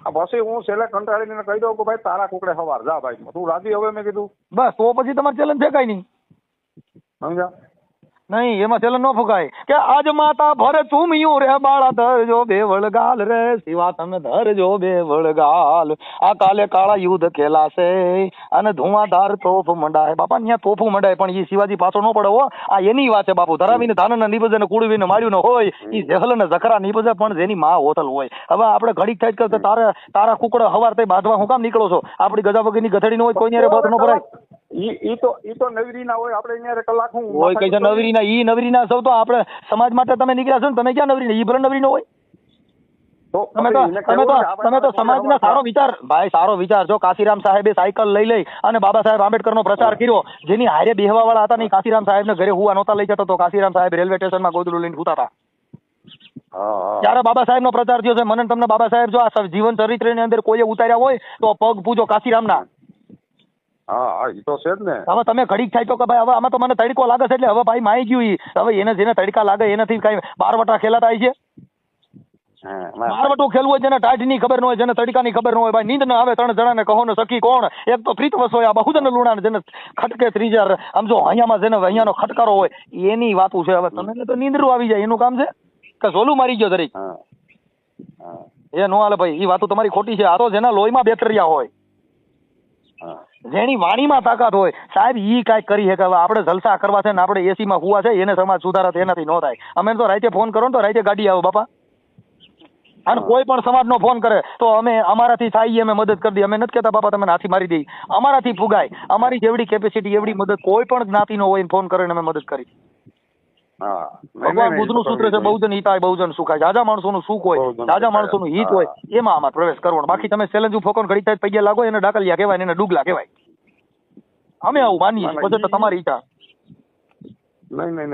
પછી હું છેલ્લે કંટાળીને કહી દઉં કે ભાઈ તારા કુકડે સવાર જા ભાઈ, તું રાજી હવે? મેં કીધું બસ તો પછી તમારે ચેલેન્જ ફેંકાય નહીં. સમજા? નહીં, એમાં ચેલેન્જ ન ફૂકાય કે આજ માતા ભરે ચૂમિયું રે બાળા ધરજો બે વળગાલ રે શિવા તમે ધરજો બે વળગાલ. આ કાલે કાળા યુદ્ધ ખેલાશે અને ધુઆધાર તોફ મંડાય. બાપા ત્યાં તોફું મંડાય પણ એ શિવાજી પાછો ન પડે હો. આ એની વાત છે બાપુ. ધરાવીને ધાનને નીપજે ને કુળવીને માર્યું ન હોય એ જહલ ને જખરા નીપજે પણ જેની માં હોતલ હોય. હવે આપણે ઘડીક થાય કે તારા કુકડા હવાર તે બાંધવા હું કામ નીકળો છો? આપણી ગજા વગરની ગધડી ન હોય કોઈ ને બધ ન ભરાય. ઈ તો નવરી ના હોય, આપણે અહીંયા કલાક હું હોય કઈ નવરી ના. ઈ નવરી ના સૌ તો આપણે સમાજ માટે તમે નીકળ્યા છો ને, તમે ક્યાં નવરી? ઈ ભલે નવરી ન હોય. તમે તો સમાજના સારો વિચાર ભાઈ, સારો વિચાર. જો કાશીરામ સાહેબે સાયકલ લઈ અને બાબા સાહેબ આંબેડકરનો પ્રચાર કર્યો. જેની હારે બેહવા વાળા હતા ને કાશીરામ સાહેબને ઘરે હુવા નહોતા લઈ જતો તો કાશીરામ સાહેબ રેલવે સ્ટેશનમાં ગોદડું લઈને હુતા હતા. ત્યારે બાબા સાહેબનો પ્રચાર થયો છે. મને તમને બાબા સાહેબ જો આ જીવન ચરિત્રની અંદર કોઈએ ઉતાર્યા હોય તો પગ પૂજો કાશીરામના. હા, એ તો છે જ ને. હવે તમે ઘડીક થાય તો કે ભાઈ હવે આમાં તો મને તડકો લાગે છે એટલે હવે ભાઈ માઈ ગયું. હવે એને જેને તડકા લાગે એનાથી કઈ બારવટા ખેલાતા છે? બારવટું ખેલવું હોય જેને ટાઢ ની ખબર ન હોય, જેને તડકા ની ખબર ન હોય, ભાઈ નીંદ ના આવે 3 જણાને કહો ને સખી કોણ? એક તો પ્રીત વસો હોય, આ બહુજન લુણા જેને ખટકે ત્રીજા આમ જો અહીંયામાં જેને અહીંયાનો ખટકારો હોય એની વાતું છે. હવે તમે તો નીંદરું આવી જાય એનું કામ છે કે ઝોલું મારી ગયો દરેક એ નો હાલે ભાઈ. એ વાતું તમારી ખોટી છે. આ તો જેના લોહીમાં બેક્ટેરિયા હોય, જેની વાણીમાં તાકાત હોય સાહેબ ઈ કાંઈક કરી શકે. હવે આપણે જલસા કરવા છે ને આપણે એસીમાં હુવા છે એને સમાજ સુધારા એનાથી ન થાય. અમે તો રાતે ફોન કરો ને તો રાતે ગાડી આવે બાપા. અને કોઈ પણ સમાજનો ફોન કરે તો અમે અમારાથી થાય અમે મદદ કરી દઈએ. અમે નથી કહેતા બાપા તમે નાથી મારી દઈ, અમારાથી ફુગાય. અમારી જેવડી કેપેસિટી એવડી મદદ કોઈ પણ જ્ઞાતિનો હોય ફોન કરીને અમે મદદ કરી. ભગવાન બુદ્ધનું સૂત્ર છે બહુજન હિતાય બહુજન સુખાય. જાજા માણસોનું સુખ હોય, જાજા માણસોનું હિત હોય એમાં અમારે પ્રવેશ કરવાનો. બાકી તમે ચેલેન્જ ફોકન ઘડી થાય પૈયા લાગો એને ડાકલિયા કહેવાય, એને ડુગલા કહેવાય. અમે આવું માનીએ પછી તો તમારી ઈચ્છા. નહીં,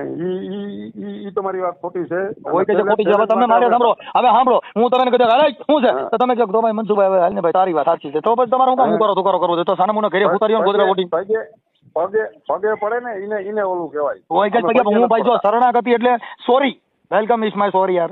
ઈ તમારી વાત ખોટી છે. હોય કે ખોટી છે? હવે તમે મારે સાંભળો, હવે સાંભળો. હું તમને કહી દઉં શું છે તો તમે કહો તો ભાઈ મનસુખભાઈ હવે હાલને ભાઈ તારી વાત સાચી છે તો પછી તમારે હું કામ કરો છે? તો સાનામુના ઘરે ઉતાર્યો ગોદરા ઓટી પગે પડે ને એને ઓલું કહેવાય. હોય કે હું ભાઈ જો શરણાગતિ એટલે sorry, welcome is my sorry યાર.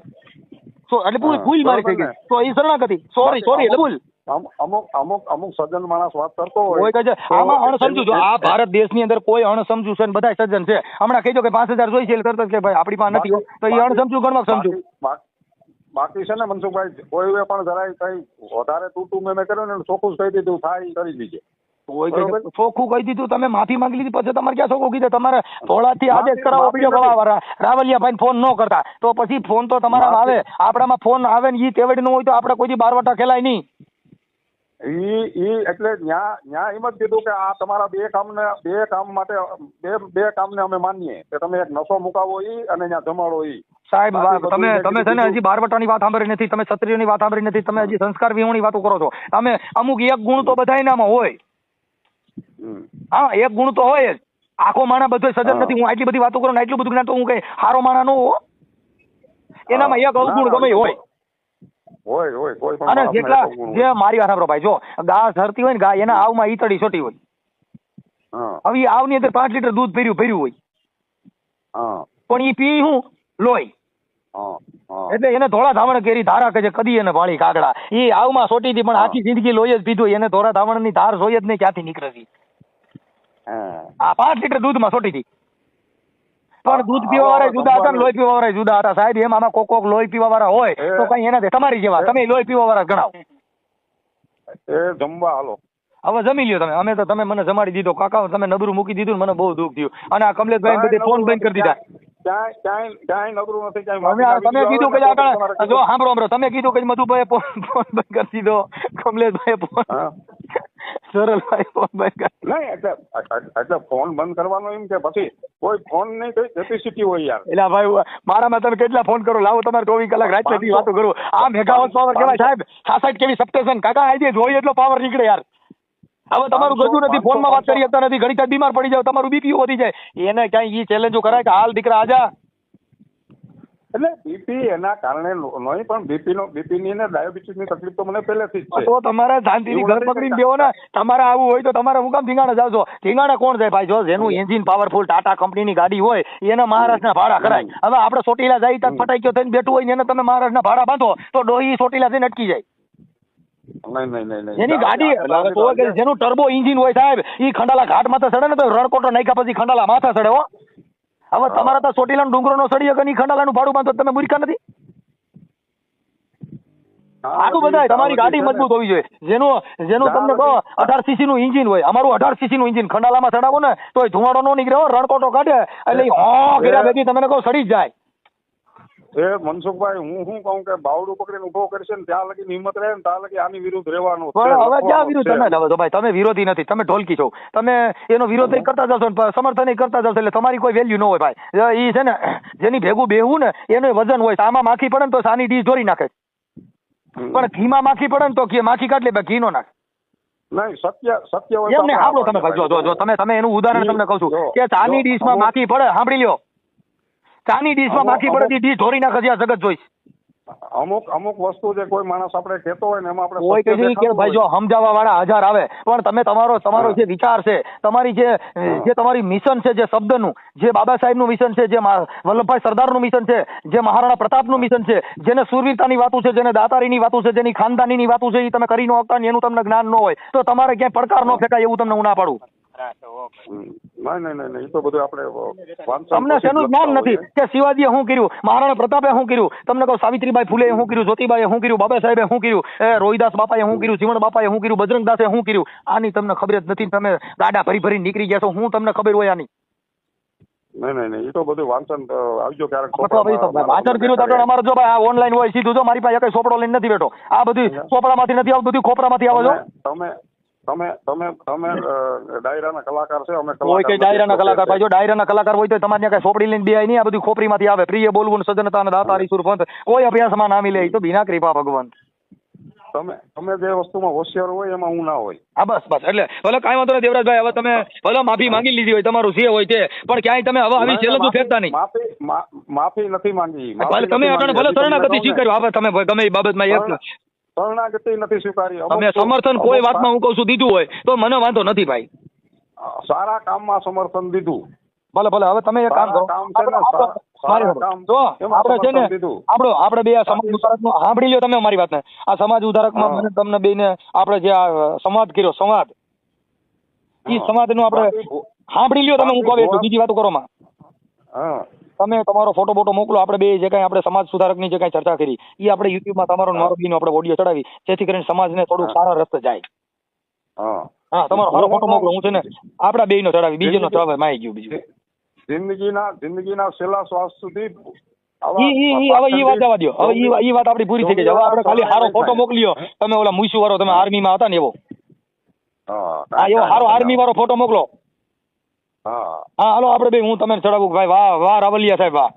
એટલે ભૂલ મારી થઈ ગઈ તો એ શરણાગતિ. સોરી એટલે ભૂલ. અમુક સજ્જન માણસ વાત કરતો હોય કે આમાં અણસમજુ. જો આ ભારત દેશની અંદર કોઈ અણસમજુ છે બધા સજ્જન છે. હમણાં કહેજો કે 5000 જોઈ છે તરત કે ભાઈ આપણી પાસે નથી તો એ અણસમજુ ગણવા સમજુ. બાકી છે ને મનસુખભાઈ કોઈ પણ જરાય કઈ વધારે તૂટું મેં કર્યું ને ચોખ્ખું કહી દીધું થાય કરી દીજે. ચોખ્ખું કહી દીધું, તમે માફી માંગી લીધી પછી તમારે ક્યાં ચોખ્ખું કીધું? તમારે થોડાથી આદેશ કરાવો બીજો કરાવવા રાવલિયા ભાઈ ફોન ન કરતા તો પછી ફોન તો તમારામાં આવે. આપણામાં ફોન આવે ને ઈ તેવડ નું હોય તો આપણે કોઈ બારવટા ખેલાય નહીં. એટલે ન્યા એમ જ કીધું કે આ તમારા બે કામ માટે બે કામને અમે માનીએ કે તમે એક નશો મુકાવો અને ત્યાં જમાડો સાહેબ તમે છે ને હજી બારવટાની વાત સાંભળી નથી, તમે ક્ષત્રિયોની વાત સાંભળી નથી, તમે હજી સંસ્કાર વિહોણી વાતો કરો છો. તમે અમુક એક ગુણ તો બધાયનામાં હોય. હા, એક ગુણ તો હોય જ. આખો માણા બધો સજ્જન નથી. હું આટલી બધી વાતો કરું ને એટલું બધું જ્ઞાન તો હું કઈ હારો માણા નો હો. એનામાં એક અવગુણ ગમે હોય. અને જેટલા જે મારી વાત સાંભળો ભાઈ, જો ગા ધરતી હોય ને ગા એના આવમાં ઈતળી છોટી હોય. હવે એ આવની અંદર 5 લીટર દૂધ ભર્યું હોય પણ એ પી હું લોહી. એટલે એને થોડા ધાવણ કેરી ધારા કે કદી એને ભાળી કાગડા એ આવમાં સોટી હતી પણ આખી જિંદગી લોહી જ પીધું. એને થોડા ધાવણ ની ધાર જોઈએ જ નહીં ક્યાંથી નીકળે છે. આ 5 લીટર દૂધમાં સોટી હતી પણ દૂધ પીવા વાળા જુદા હતા ને લોહી પીવા વાળા જુદા હતા સાહેબ. એમ આમાં કોક લોહી પીવા વાળા હોય તો કઈ એના તમારી જેવા તમે લોહી પીવા વાળા ગણાવો. જમવા હાલો હવે જમી લ્યો તમે. અમે તો તમે મને જમાડી દીધો કાકા, તમે નબરું મૂકી દીધું મને બહુ દુઃખ થયું. અને આ કમલેશભાઈ બધે ફોન બંધ કરી દીધા. તમે કીધું કે જો સાંભળો તમે કીધું કે મધુભાઈ ફોન બંધ કરી દીધો, કમલેશભાઈ ફોન સરળભાઈ ફોન બંધ કરી નહીં. એટલે ફોન બંધ કરવાનો એમ કે પછી કોઈ ફોન નહીં કઈ કેપેસિટી હોય યાર. એટલે ભાઈ મારામાં તમે કેટલા ફોન કરો? લાવો તમારે 24 કલાક રાત સુધી વાતો કરું. આ મેગાવોટ પાવર કહેવાય સાહેબ. 66 કેવી સબસ્ટેશન કાકા આજે જોઈએ એટલો પાવર નીકળે યાર. હવે તમારું ગજુ નથી, ફોનમાં વાત કરી શકતા નથી, ઘડી બીમાર પડી જાવ, તમારું બીપી વધી જાય. એને ક્યાંય ઈ ચેલેન્જો કરાય કે હાલ દીકરા આજા. એટલે બીપી એના કારણે નહીં પણ બીપી ની ને ડાયાબિટીસ ની તકલીફ તો મને પહેલેથી જ છે. તો તમારે શાંતિથી ઘર પકડીને બેહો ને. તમારે આવું હોય તો તમારે હું કામ ધીંગાણે જાવ છો? ધીંગાણે કોણ જાય ભાઈ? જો જેનું એન્જિન પાવરફુલ ટાટા કંપનીની ગાડી હોય એને મહારાષ્ટ્રના ભાડા કરાય. હવે આપણે ચોટીલા જાય ત્યાં ફટાક્યો થઈને બેઠું હોય ને એને તમે મહારાષ્ટ્રના ભાડા બાંધો તો ડોહી ચોટીલા થઈને અટકી જાય. નહીં. એની ગાડી તો કે જેનું ટર્બો એન્જિન હોય સાહેબ ઈ ખંડાલા ઘાટ માથે ચડે ને તો રણકોટો નાખ્યા પછી ખંડાલા માથે ચડે હો. હવે તમારા તો ચોટીલાનો ડુંગરોનો સડી કે ઈ ખંડાલાનું ભાડું બાંધો તમે મૂર્ખા નથી. આટલું બધા તમારી ગાડી મજબૂત હોવી જોઈએ. જેનું તમને કહો 18 cc નું એન્જિન હોય, અમારું 18 cc નું એન્જિન ખંડાલામાં ચડાવો ને તો ધુમાડો નો નીકળે હો, રણકોટો કાઢે એટલે હો કર્યા ભેગી તમને કહો સડી જ જાય. એ મનસુખભાઈ હું શું કહું કે બાવડું પકડીને ઉભો કરશે ને ત્યાં લગી હિંમત રહે ને ત્યાં લગી આની વિરુદ્ધ રહેવાનું. પણ હવે ક્યાં વિરુદ્ધ તમે તો ભાઈ તમે વિરોધી નથી, તમે ઢોલકી છો, તમે એનો વિરોધ કરતા જશો ને સમર્થન કરતા જશો એટલે તમારી કોઈ વેલ્યુ ન હોય ભાઈ. એ છે ને જેની ભેગું બેહવું ને એનું વજન હોય. આમાં માખી પડે ને તો સાની ડીશ ઢોરી નાખે, પણ ઘીમાં માખી પડે ને તો માખી કાઢ લે, ઘી નો નાખે. નહીં સત્ય હોય એમને સાંભળો તમે ભાઈ, જો તમે એનું ઉદાહરણ તમને કહું છું કે ચાની ડીશમાં માખી પડે, સાંભળી લ્યો, ચાની ડીશમાં માખી પડે ડીશ ઢોરી નાખે છે આ જગત જોઈશ. અમુક વસ્તુ જે કોઈ માણસ આપણે કહેતો હોય ને એમાં આપણે કોઈ કહે કે ભાઈ જો સમજાવવા વાળા 1000 આવે પણ તમે તમારો જે વિચાર છે, તમારી જે તમારી મિશન છે, જે શબ્દનું, જે બાબા સાહેબનું મિશન છે, જે વલ્લભભાઈ સરદારનું મિશન છે, જે મહારાણા પ્રતાપનું મિશન છે, જેને સુરવીરતાની વાતો છે, જેને દાતારીની વાતો છે, જેની ખાનદાનીની વાતો છે, એ તમે કરી ન શકતા ને એનું તમને જ્ઞાન ન હોય તો તમારે ક્યાંય પડકાર ન ફેંકાય એવું તમને હું ના પાડું. નહીં એ તો બધું આપણે તમને શેનું જ્ઞાન નથી કે શિવાજીએ શું કર્યું, મહારાણા પ્રતાપે શું કર્યું, તમને કહું સાવિત્રીબાઈ ફૂલે શું કર્યું, જ્યોતિબાઈએ શું કર્યું, બાબા સાહેબે શું કર્યું, રોહિદાસ બાપાએ શું કર્યું, જીવણ બાપાએ શું કર્યું, બજરંગદાસે શું કર્યું, આની તમને ખબર જ નથી. તમે ગાડા ભરી નીકળી ગયા છો, હું તમને ખબર હોય આની? નહીં એ તો બધું વાંચન આવજો ક્યારેક. વાંચન કર્યું તો અમારે જો ભાઈ આ ઓનલાઈન હોય સીધું, જો મારી પાસે કઈ ચોપડો લઈને નથી બેઠો, આ બધું ચોપડામાંથી નથી આવતું, બધું ખોપરામાંથી આવે છો. તમે ડાયરાના કલાકાર છે, અમે કોઈ કઈ ડાયરાના કલાકાર ભાઈ, જો ડાયરાના કલાકાર હોય તો તમારે કઈ સોપડી લઈને બેહાય નહીં, આ બધું ખોપરીમાંથી આવે. પ્રિય બોલવું સજનતા અને દાતારી સુરપંથ કોઈ અભ્યાસમાં નામી લે તો ભીના કૃપા ભગવાન. તમે જે વસ્તુમાં હોશિયાર હોય એમાં હું ના હોય. હા બસ એટલે ભલે કાંઈ વાંધો નહીં દેવરાજભાઈ, હવે તમે ભલે માફી માંગી લીધી હોય, તમારું જે હોય તે, પણ ક્યાંય તમે હવે આવી છેલ્લું ફેંકતા નહીં. માફી નથી માંગી. ભલે તમે ભલે શરણાગતિ સ્વીકાર્યું, હવે તમે ગમે એ બાબતમાં શરણાગતિ નથી સ્વીકારી. તમે સમર્થન કોઈ વાતમાં હું કહું છું દીધું હોય તો મને વાંધો નથી ભાઈ. સારા કામમાં સમર્થન દીધું. ભલે હવે તમે એક કામ કરો, આપણે છે ને આપણે બે સમાજ ઉધારકનું સાંભળી લો તમે મારી વાતને. આ સમાજ ઉધારકમાં તમને બેને આપણે જે આ સંવાદ કર્યો, સંવાદ એ સમાજનું આપણે સાંભળી લ્યો તમે. હું કહું એટલું બીજી વાતો કરો માં. તમે તમારો ફોટો બોટો મોકલો, આપણે બે જે કઈ આપણે સમાજ સુધારકની જે કઈ ચર્ચા કરી એ આપણે યુટ્યુબમાં તમારો મારો બીનો આપણે ઓડિયો ચડાવી, જેથી કરીને સમાજને થોડુંક સારા રસ્તે જાય. હા તમારો સારો ફોટો મોકલો, હું છે ને આપણા બેયનો ચડાવી, બીજેનો ચડાવે માઈ ગયું બીજું. જિંદગીના છેલ્લા શ્વાસ સુધી હવે ઈ વાત જવા દો, હવે ઈ વાત આપણી પૂરી થઈ ગઈ. હવે આપણે ખાલી સારો ફોટો મોકલ્યો, તમે ઓલા મુઈસુ વાળો તમે આર્મીમાં હતા ને એવો, હા એવો સારો આર્મી વાળો ફોટો મોકલો. હા હાલો આપણે બે હું તમને ચડાવું ભાઈ. વાહ રાવલિયા સાહેબ વાહ.